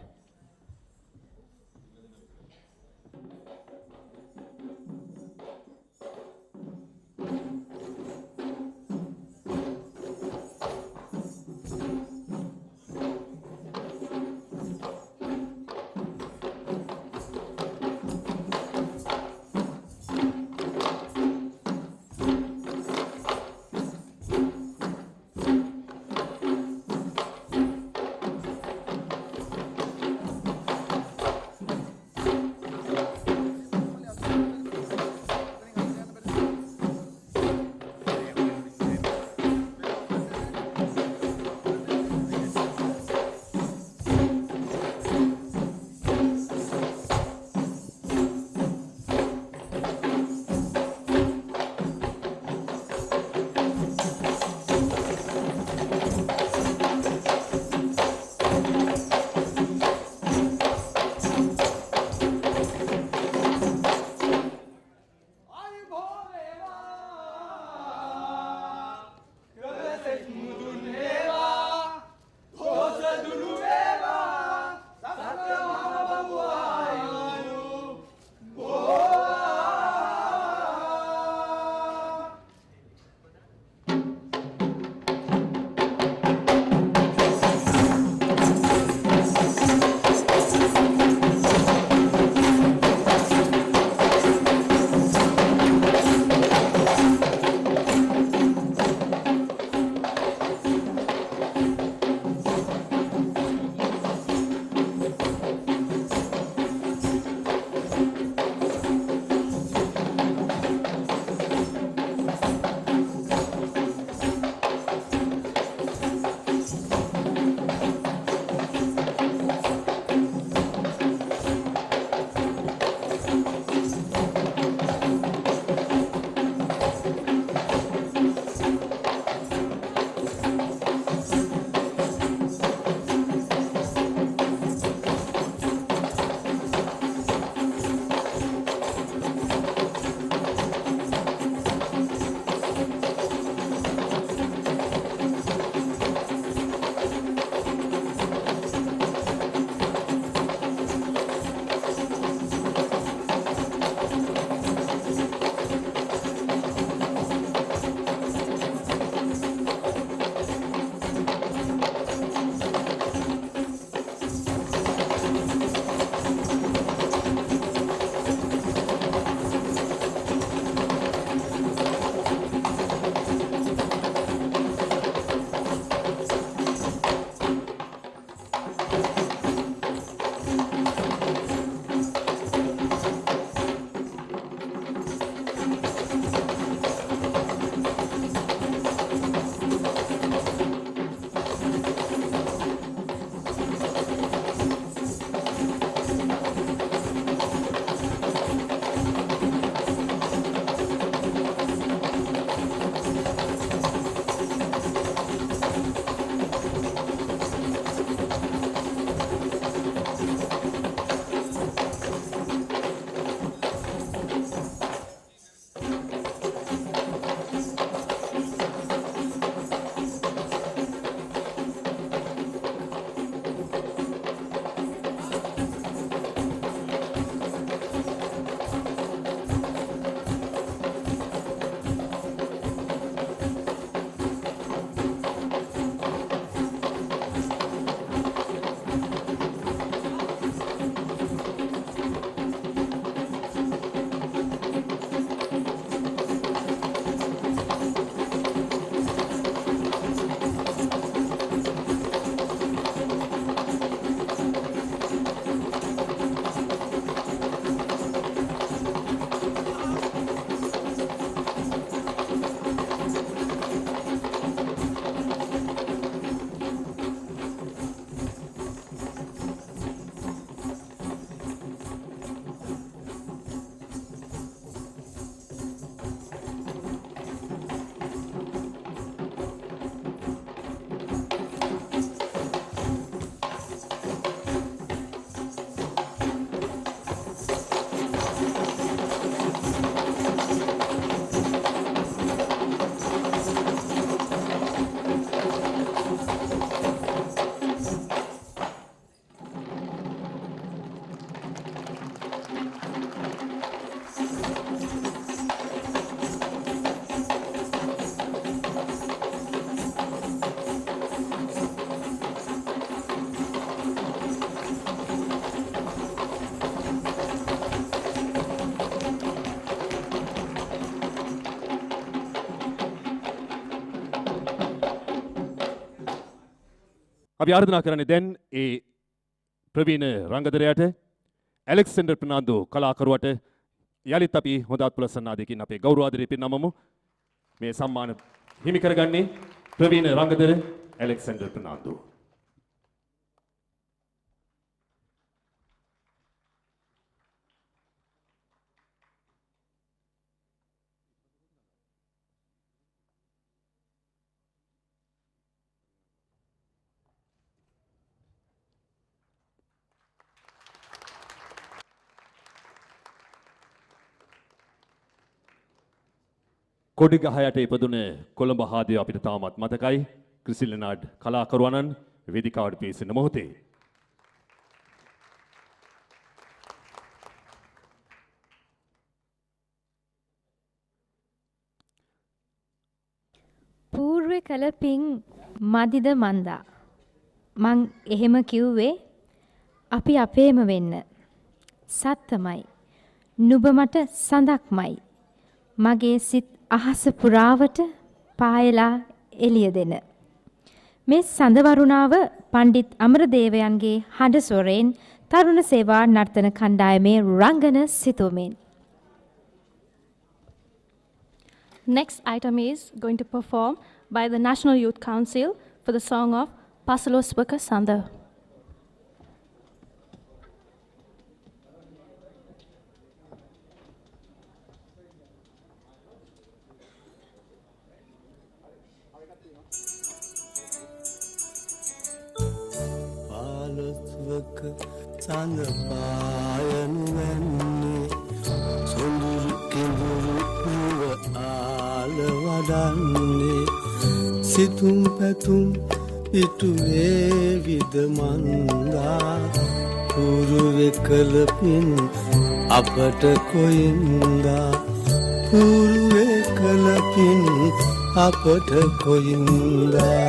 [SPEAKER 1] අපි ආරාධනා කරන්නේ දැන් ඒ ප්‍රවීණ රංගදරයාට ඇලෙක්සැන්ඩර් ප්‍රනාන්දු කලාකරුවට යලිත් අපි හොඳ අත්පුලසන්නාදයකින් අපේ ගෞරවාදරය පිරිනමමු. මේ සම්මාන හිමි කරගන්නේ ප්‍රවීණ රංගදර ඇලෙක්සැන්ඩර් ප්‍රනාන්දු. කොඩිගහයට ඉපදුන කොළඹ හාදිය අපිට තාමත් මතකයි. ක්‍රිසිලනාඩ් කලාකරුවනන් වේදිකාවට පිවිසෙන මොහොතේ
[SPEAKER 2] పూర్වෙ කළ පින් මදිද මන්දා. මං එහෙම කිව්වේ අපි අපේම වෙන්න. සත්තමයි. නුඹ මට සඳක්මයි. මගේ සිත් අහස පුරාවට පායලා එළිය දෙන. මේ සඳවරුණාව පණ්ඩිත් අමරදේවයන්ගේ හඬ ස්වරයෙන් තරුණ සේවා නර්තන කණ්ඩායමේ රංගන සිතුමින්.
[SPEAKER 3] Next item is going to perform by the National Youth Council for the song of Pasaloswaka Sanda.
[SPEAKER 7] පාලොස්වක සඳ පායනු වැන්නේ සොඳුරු කිඳුරු පුව ආල වඩන්නේ සිතුම් පැතුම් ඉටුවේ විද මන්දා පුරුවෙ කළ පින් අපට කොයින්දා පුරුවෙ කළ පින් අපට කොයින්දා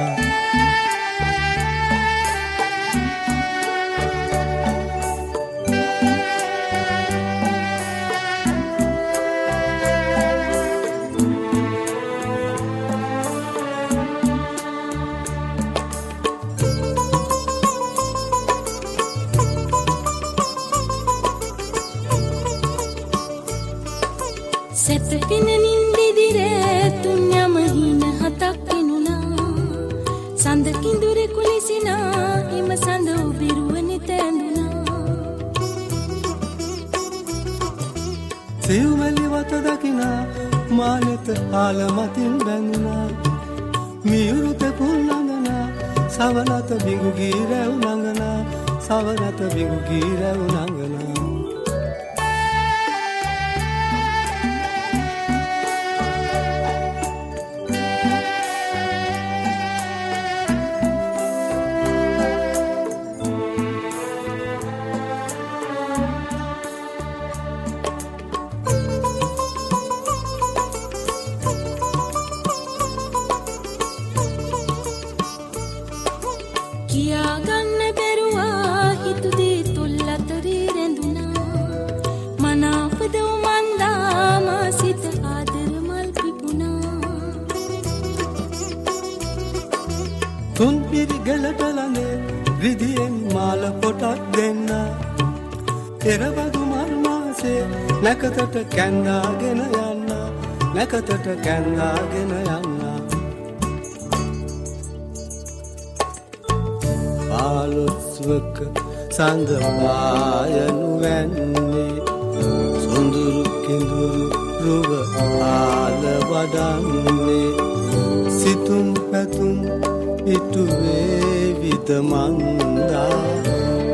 [SPEAKER 8] සැතපෙන නින්දෙදිර තුන්යම හින හතක් පෙනුණා සඳ කිඳුරෙ කුලිසිනා හිම සඳ උබිරුවනි තැඳුණා
[SPEAKER 7] සිව්වැලි වත දකිනා මානෙත ආල මතින් බැඳුනා මියුරු තෙපුල් නඟනා සවනත බිඟු ගී රැව් නඟනා සවනත බිඟු ගී රැව් නඟනා
[SPEAKER 8] කියා ගන්න බැරුවා හිතුදේ තුල් අතරේ රැඳුණා මනාපද උමන්දා මා සිත ආදර මල් පිපුණා
[SPEAKER 7] තුන් පිරි ගලට ළඟේ රිදියෙන් මාල පොටක් දෙන්න එරබදු මර්මාසේ නැකතට කැන්දාගෙන යන්න නැකතට කැන්දාගෙන යන්න පාලොස්වක සඳ පායනු වැන්නේ සොඳුරු කිඳුරු රුව ආල වඩන්නේ සිතුම් පැතුම් ඉටුවේ විද මන්දා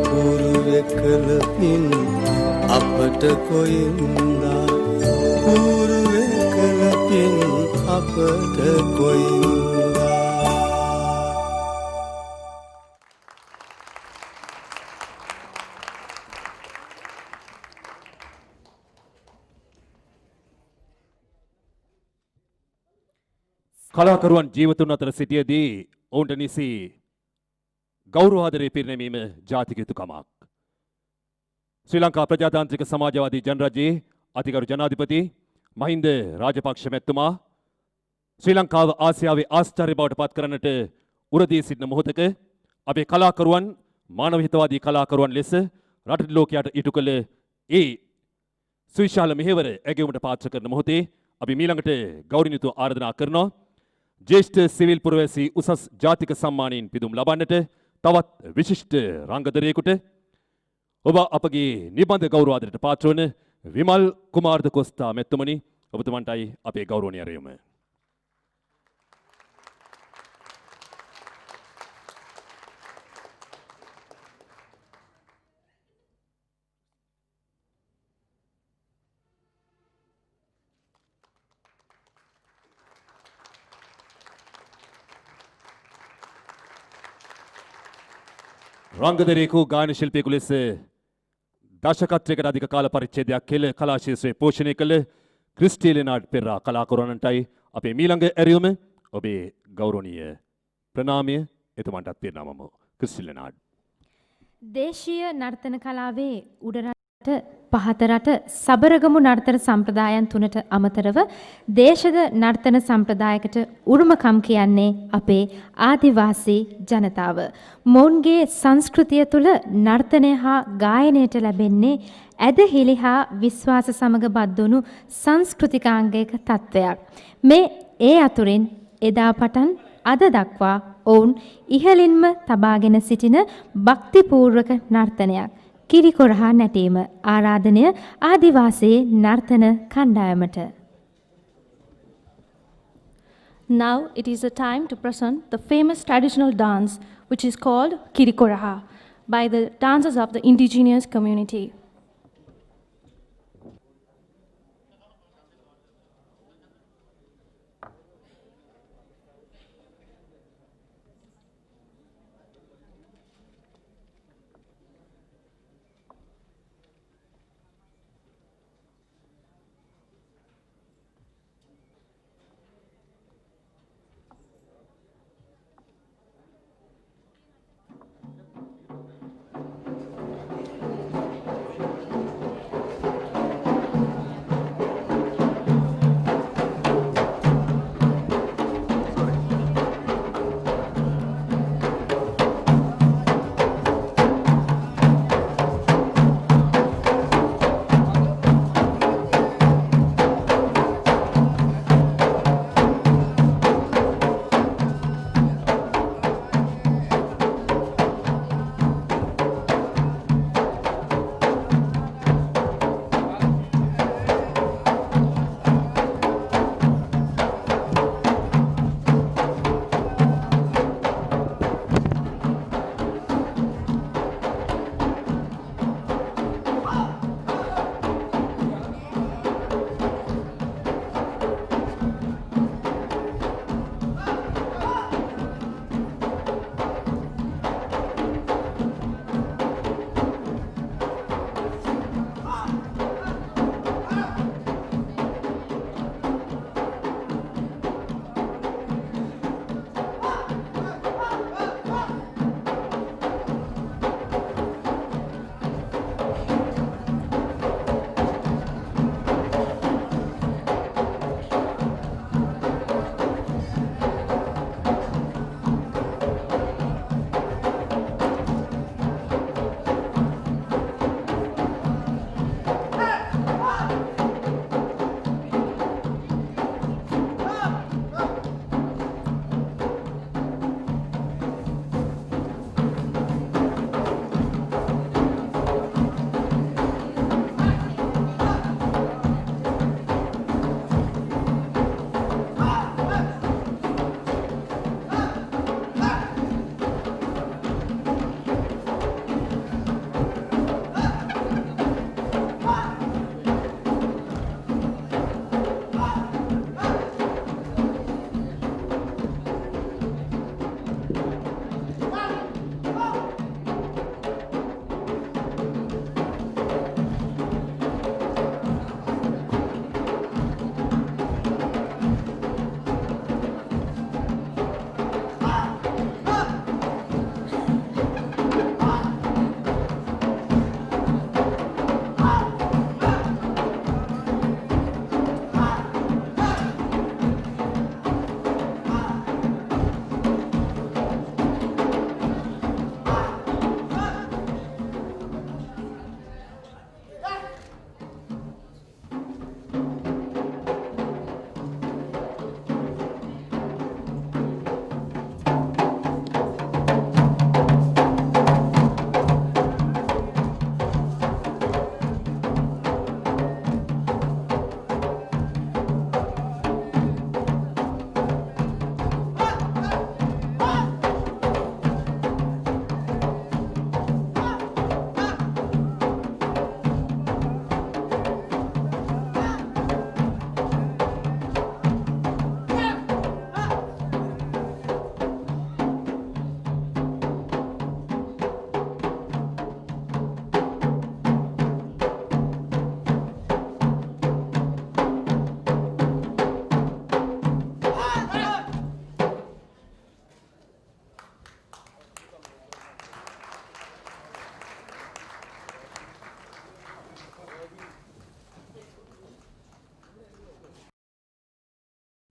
[SPEAKER 7] පුරුවෙ කළ පින් අපට කොයින්දා පුරුවෙ කළ පින් අපට කොයින්දා
[SPEAKER 1] කලාකරුවන් ජීවතුන් අතර සිටියදී ඔවුන්ට නිසි ගෞරවාදරය පිරිනැමීම ජාතික යුතුකමක්. ශ්‍රී ලංකා ප්‍රජාතාන්ත්‍රික සමාජවාදී ජනරජයේ අතිගරු ජනාධිපති මහින්ද රාජපක්ෂ මැතිතුමා ශ්‍රී ලංකාව ආසියාවේ ආශ්චර්ය බවට පත් කරන්නට උරදී සිටින මොහොතක අපේ කලාකරුවන් මානව හිතවාදී කලාකරුවන් ලෙස රට ලෝකයට ඉටු කළ ඒ සුවිශාල මෙහෙවර ඇගයුමට පාත්‍ර කරන මොහොතේ අපි මීළඟට ගෞරවනීයව ආරාධනා කරනවා ජ්‍යෙෂ්ඨ සිවිල් පුරවැසි උසස් ජාතික සම්මානයෙන් පිදුම් ලබන්නට තවත් විශිෂ්ට රංගදරයෙකුට ඔබ අපගේ නිබඳ ගෞරව ආදරයට පාත්‍ර වන විමල් කුමාරද කොස්තා මෙතුමනි ඔබතුමන්ටයි අපේ ගෞරවනීය ඇරයුම. රංගදරයෙකු ගායන ශිල්පියෙකු ලෙස දශකත්වයකට අධික කාල පරිච්ඡේදයක් කෙල කලා ශාස්ත්‍රයේ පෝෂණය කළ ක්‍රිස්ටි ලෙනාඩ් පෙරා කලාකරුවන්ටයි අපේ මීළඟ ඇරයුම ඔබේ ගෞරවනීය ප්‍රණාමය එතුමන්ටත් පිරිනමමු. ක්‍රිස්ටි ලෙනාඩ්
[SPEAKER 2] දේශීය නර්තන කලාවේ උඩරට පහතරට සබරගමු නර්තන සම්ප්‍රදායන් තුනට අමතරව දේශද නර්තන සම්ප්‍රදායකට උරුමකම් කියන්නේ අපේ ආදිවාසී ජනතාව. මොවුන්ගේ සංස්කෘතිය තුළ නර්තනය හා ගායනයට ලැබෙන්නේ ඇදහිලි හා විශ්වාස සමග බද්ධුණු සංස්කෘතිකාංගයක තත්ත්වයක්. මේ ඒ අතුරින් එදා පටන් අද දක්වා ඔවුන් ඉහළින්ම තබාගෙන සිටින භක්තිපූර්වක නර්තනයක්. කිරිකොරහා නැටීම ආරාධනය ආදිවාසී නර්තන කණ්ඩායමට.
[SPEAKER 3] Now it is the time to present the famous traditional dance which is called Kirikoraha by the dancers of the indigenous community.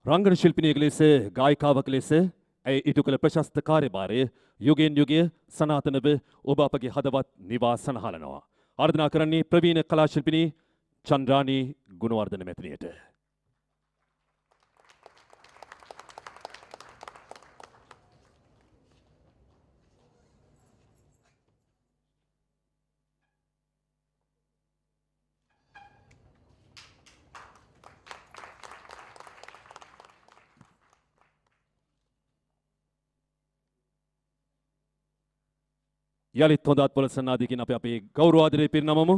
[SPEAKER 1] රංගන ශිල්පිනියක ලෙස ගායිකාවක ලෙස ඇය ඉටු කළ ප්‍රශස්ත කාර්යභාරය යුගයෙන් යුගය සනාතනව ඔබ අපගේ හදවත් නිවා සනහලනවා. ආරාධනා කරන්නේ ප්‍රවීණ කලා ශිල්පිනී චන්ද්‍රානී ගුණවර්ධන මැතිණියට. යලිත් හොඳත් පොළසන්නාදීකින් අපේ ගෞරවාදරය පිරිනමමු.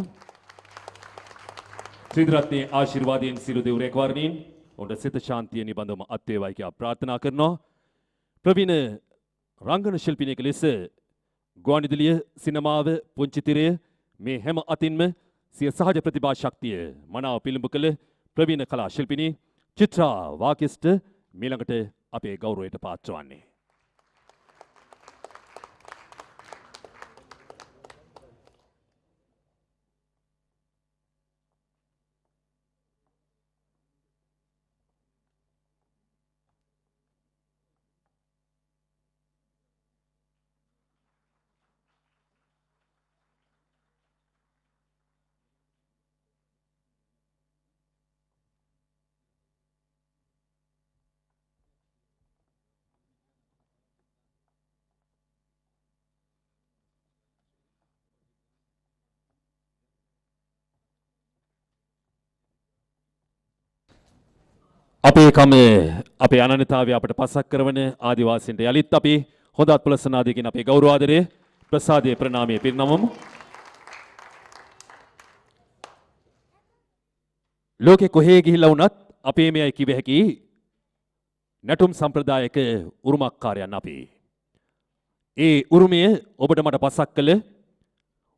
[SPEAKER 1] ත්‍රිදරත්නයේ ආශිර්වාදයෙන් සියලු දෙව් රැකවරණීන් ඔවුන්ට සිත ශාන්තිය නිබඳවම අත් වේවායි කියලා ප්‍රාර්ථනා කරනවා. ප්‍රවීණ රංගන ශිල්පිනියක ලෙස ගුවන්විදුලිය සිනමාව පුංචි තිරය මේ හැම අතින්ම සිය සහජ ප්‍රතිභා ශක්තිය මනාව පිළිඹු කළ ප්‍රවීණ කලා ශිල්පිනී චිත්‍රා වාකිස්ට මීළඟට අපේ ගෞරවයට පාත්‍ර වන්නේ. අපේ කම අපේ අනන්‍යතාවය අපට පසක් කරන ආදිවාසීන්ට යලිත් අපි හොඳත් පුලසනාදීකින් අපේ ගෞරවාදරය ප්‍රසාදයේ ප්‍රණාමය පිරිනමමු. ලෝකෙ කොහේ ගිහිල්ලා වුණත් අපේ මෙයයි කිව හැකි නැටුම් සම්ප්‍රදායක උරුමකාරයන් අපි. ඒ උරුමය ඔබට මට පසක් කළ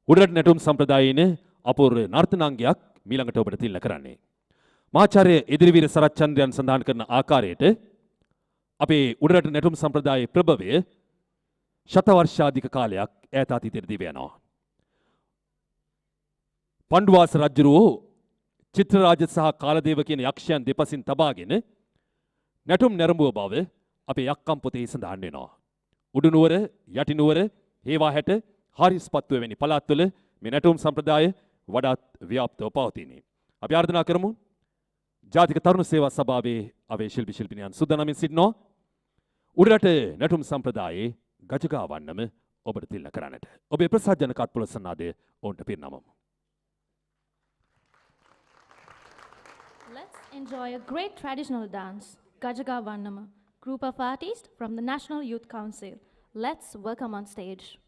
[SPEAKER 1] උඩරට නැටුම් සම්ප්‍රදායයේ අපූර්ව නර්තනාංගයක් මීළඟට ඔබට තිල්ල කරන්නේ. මාචාර්ය ඉදිරිවීර සරච්චන්ද්‍රයන් සඳහන් කරන ආකාරයට අපේ උඩරට නැටුම් සම්ප්‍රදායේ ප්‍රභවය ශතවර්ෂාධික කාලයක් ඈත අතීතයට දිව යනවා. පණ්ඩුවාස රජුරෝ චිත්‍රරාජ සහ කාලදේව කියන යක්ෂයන් දෙපසින් තබාගෙන නැටුම් නැරඹුව බව අපේ යක්කම් පොතේ සඳහන් වෙනවා. උඩුනුවර, යටිනුවර, හේවාහැට, හාරිස්පත්තුව වැනි පළාත්වල මේ නැටුම් සම්ප්‍රදාය වඩාත් ව්‍යාප්තව පවතිනේ. අපි ආරාධනා කරමු ජාතික තරුණ සේවා සභාවේ අපේ ශිල්පී ශිල්පිනියන් සුදානම්ින් සිටිනවා. උඩරට නැටුම් සම්ප්‍රදායේ ගජගා වන්නම ඔබට තිල්ල කරන්නට. ඔබේ ප්‍රසාජනක අත්පොළසන්නාදය ඔවුන්ට පිරිනමමු.
[SPEAKER 3] Let's enjoy a great traditional dance, Gajaga Vannama, group of artists from the National Youth Council. Let's welcome on stage.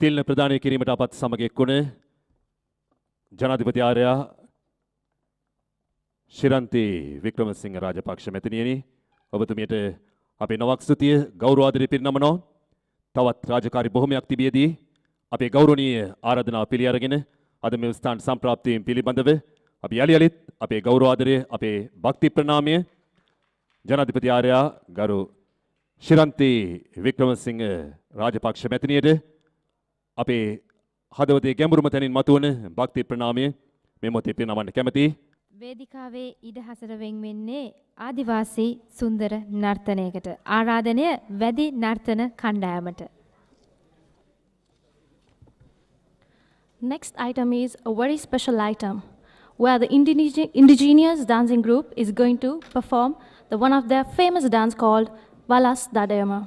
[SPEAKER 1] තිල්න ප්‍රදානය කිරීමට අපත් සමග එක්වුණ ජනාධිපති ආර්යා ශිරන්තී වික්‍රමසිංහ රාජපක්ෂ මැතිණියනි ඔබතුමියට අපේ නවක් ස්තුතිය ගෞරවාදරය පිරිනමනවා. තවත් රාජකාරි බොහොමයක් තිබියදී අපේ ගෞරවනීය ආරාධනාව පිළි අරගෙන අද මේ ස්ථාන සම්ප්‍රාප්තියෙන් පිළිබඳව අපි යලි යලිත් අපේ ගෞරවාදරය අපේ භක්ති ප්‍රණාමය ජනාධිපති ආර්යා ගරු ශිරන්තී වික්‍රමසිංහ රාජපක්ෂ මැතිණියට අපේ හදවතේ ගැඹුරුම තැනින් මතුවන භක්ති ප්‍රණාමය මේ මොහොතේ පිරිනමන්න කැමැතියි.
[SPEAKER 2] වේදිකාවේ ඉඩහසර වෙන් වෙන්නේ ආදිවාසී සුන්දර නර්තනයකට. ආරාධනය වැඩි නර්තන කණ්ඩායමට.
[SPEAKER 3] Next item is a very special item where the indigenous dancing group is going to perform one of their famous dance called Walas Dadayama.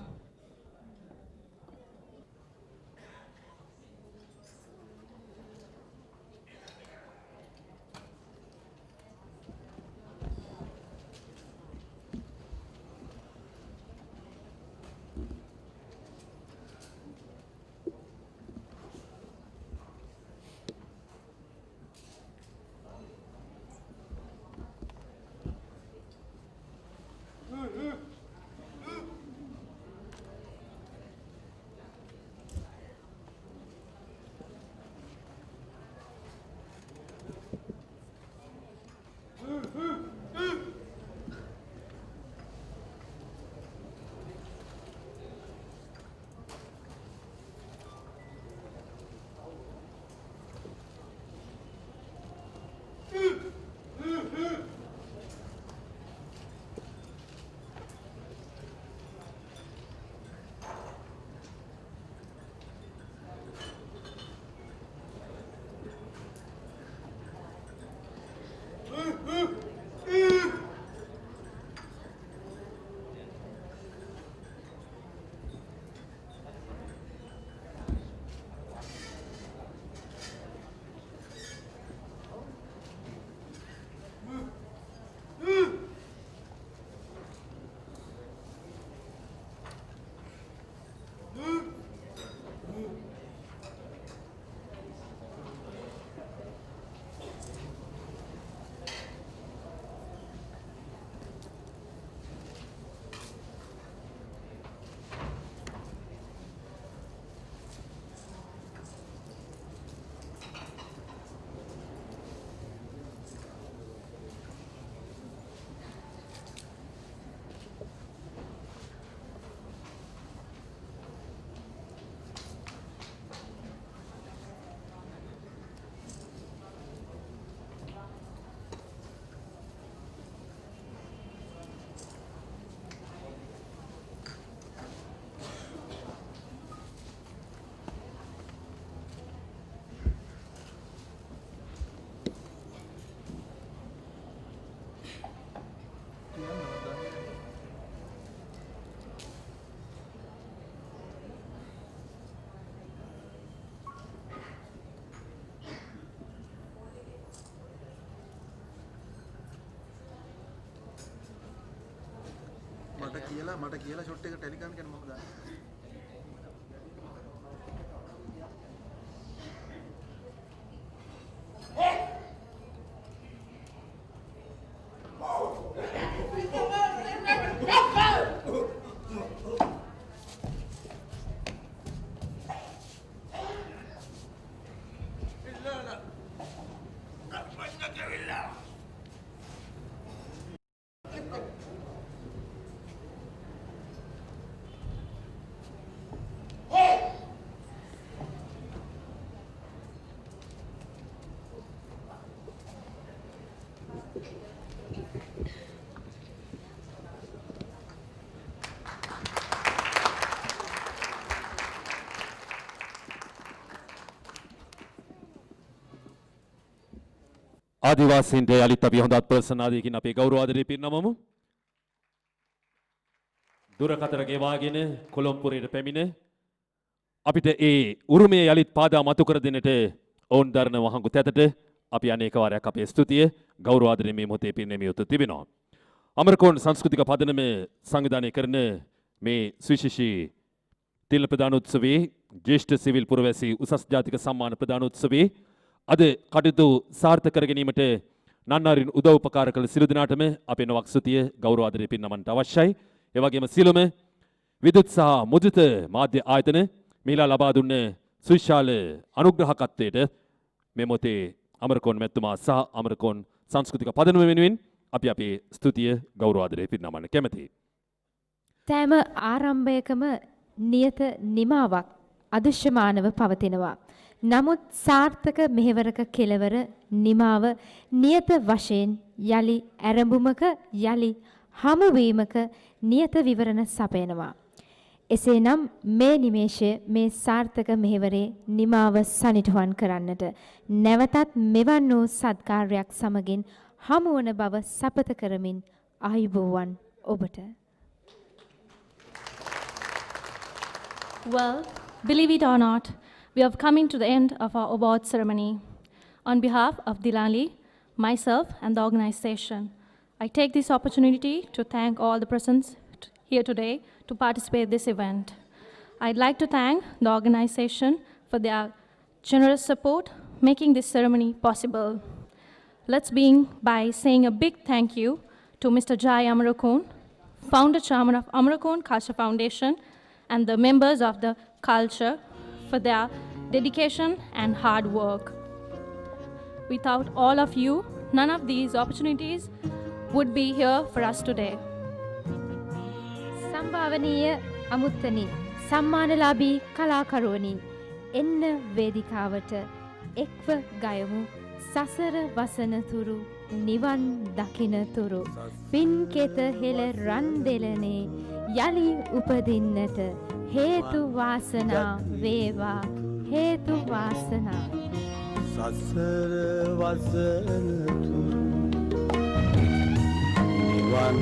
[SPEAKER 10] මට කියලා ෂොට් එක ටෙලිකාම් කරන්න මම දාන්න.
[SPEAKER 1] ආදිවාසීන්ට යලිත් අපි හොඳ අත්පර්සන ආදීකින් අපේ ගෞරව ආදරේ පිරිනමමු. දුරකතර ගෙවාගෙන කොළඹපුරයට පැමිණ අපිට ඒ උරුමය යලිත් පාදා මතු කර දෙන්නට ඔවුන් දරන වහඟු තැතට අපි අනේක වාරයක් අපේ ස්තුතිය ගෞරව ආදරේ මේ මොහොතේ පිරිනැමිය යුතු තිබෙනවා. අමරකෝන් සංස්කෘතික පදනම සංවිධානය කරන මේ සුවිශේෂී තිල ප්‍රදාන උත්සවයේ ජ්‍යෙෂ්ඨ සිවිල් පුරවැසි උසස් ජාතික සම්මාන ප්‍රදාන උත්සවයේ අද කටයුතු සාර්ථක කර ගැනීමට නන්නාරින් උදව් උපකාර කළ සියලු දෙනාටම අපේ නොවක් ස්තුතිය ගෞරව ආදරේ පිරිනමන්නට අවශ්‍යයි. ඒ වගේම සියලුම විදුත් සහ මුද්‍රිත මාධ්‍ය ආයතන මේලා ලබා දුන්න සුවිශාල අනුග්‍රහකත්වයට මේ මොහොතේ අමරකෝන් මැතිතුමා සහ අමරකෝන් සංස්කෘතික පදනම වෙනුවෙන් අපි අපේ ස්තුතිය ගෞරව ආදරේ පිරිනමන්න කැමැතියි.
[SPEAKER 2] තෑම ආරම්භයකම නියත නිමාවක් අදෘශ්‍යමානව පවතිනවා. නමුත් සාර්ථක මෙහෙවරක කෙලවර නිමාව නියත වශයෙන් යලි ඇරඹුමක යලි හමුවීමක නියත විවරණ සපයනවා. එසේනම් මේ නිමේෂය මේ සාර්ථක මෙහෙවරේ නිමාව සනිටුහන් කරන්නට නැවතත් මෙවන් වූ සත්කාරයක් සමගින් හමුවන බව සපත කරමින් ආයුබෝවන් ඔබට.
[SPEAKER 3] Well, believe it or not, we have coming to the end of our award ceremony. On behalf of Dilali, myself and the organization, I take this opportunity to thank all the persons here today to participate in this event. I'd like to thank the organization for their generous support making this ceremony possible. Let's begin by saying a big thank you to Mr. Jai Amarokon, founder chairman of Amarokon Culture Foundation, and the members of the culture for their dedication and hard work. Without all of you, none of these opportunities would be here for us today.
[SPEAKER 2] සම්භාවනීය අමුත්තනි සම්මානලාභී කලාකරුවනි එන්න වේදිකාවට එක්ව ගයමු සසර වසනතුරු නිවන් දකිනතුරු පින්කෙත හෙළ රන් දෙලනේ යලි උපදින්නට හේතු වාසනා වේවා හේතු වාසනා
[SPEAKER 7] සසර වසනතුරු නිවන්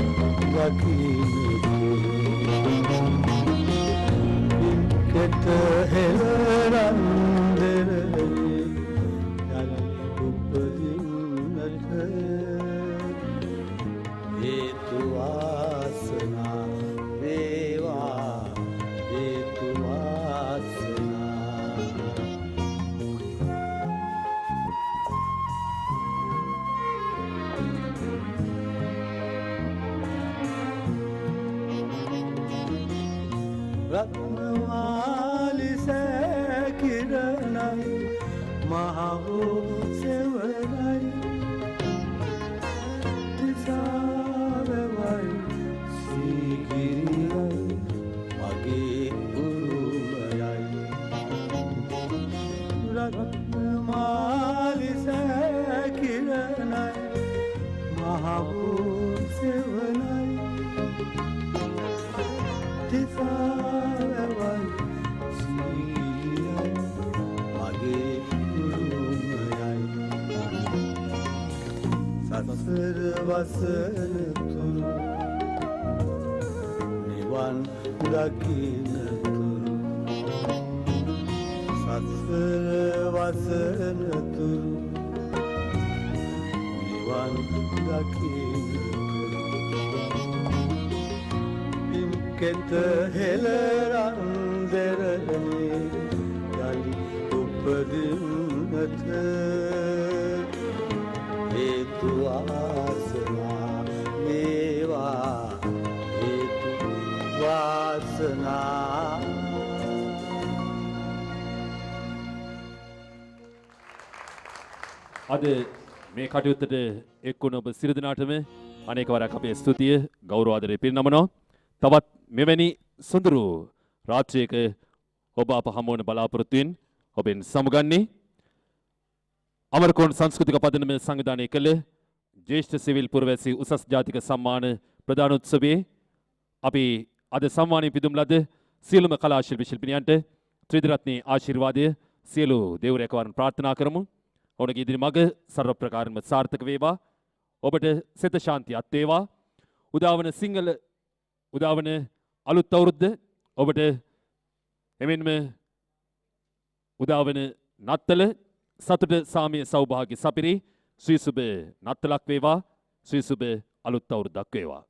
[SPEAKER 7] දකිනතුරු පින්කෙත හෙළ රන් දෙලනේ උපදින්නට හේතු වාසනා වේවා හේතු වාසනා රත්නමාලි සැකිරණයි මහවෝ සෙවරයි තිසාවවයි සීගිරියයි මගේ උරුමයයි රත්නමාලි සැකිරණයි මහවෝ සෙවරයි තිසාවවයි සීගිරියයි මගේ සසර වසන තුරු නිවන් දකින තුරු සසර වසන තුරු නිවන් දකින තුරු කෙත හෙළරන් දෙරළේ යලි උපදින්නට හේතු වාසනා වේවා හේතු වාසනා
[SPEAKER 1] අද මේ කටයුත්තට එක්වුණ ඔබ සියලු දෙනාටම අනේක වරක් අපේ ස්තුතිය ගෞරව ආදරේ පිරිනමනවා. තවත් මෙවැනි සොඳුරු රාත්‍රියක ඔබ අප හමුවන බලාපොරොත්තුවෙන් ඔබෙන් සමුගන්නේ අමරකෝන් සංස්කෘතික පදනම සංවිධානය කළ ජ්‍යෙෂ්ඨ සිවිල් පුරවැසි උසස් ජාතික සම්මාන ප්‍රදානෝත්සවයේ අපි අද සම්මානය පිදුම් ලද සියලුම කලා ශිල්පී ශිල්පිනියන්ට ත්‍රිදරත්නයේ ආශිර්වාදය සියලු දේව රැකවරණ ප්‍රාර්ථනා කරමු. ඔවුන්ගේ ඉදිරි මඟ සර්ව ප්‍රකාරම සාර්ථක වේවා. ඔබට සිත ශාන්තියත් වේවා. උදාවන අලුත් අවුරුද්ද ඔබට එමෙන්ම උදාවන නත්තල සතුට සාමය සෞභාග්‍ය සපිරි ශ්‍රී සුබ නත්තලක් වේවා. ශ්‍රී සුබ අලුත් අවුරුද්දක් වේවා.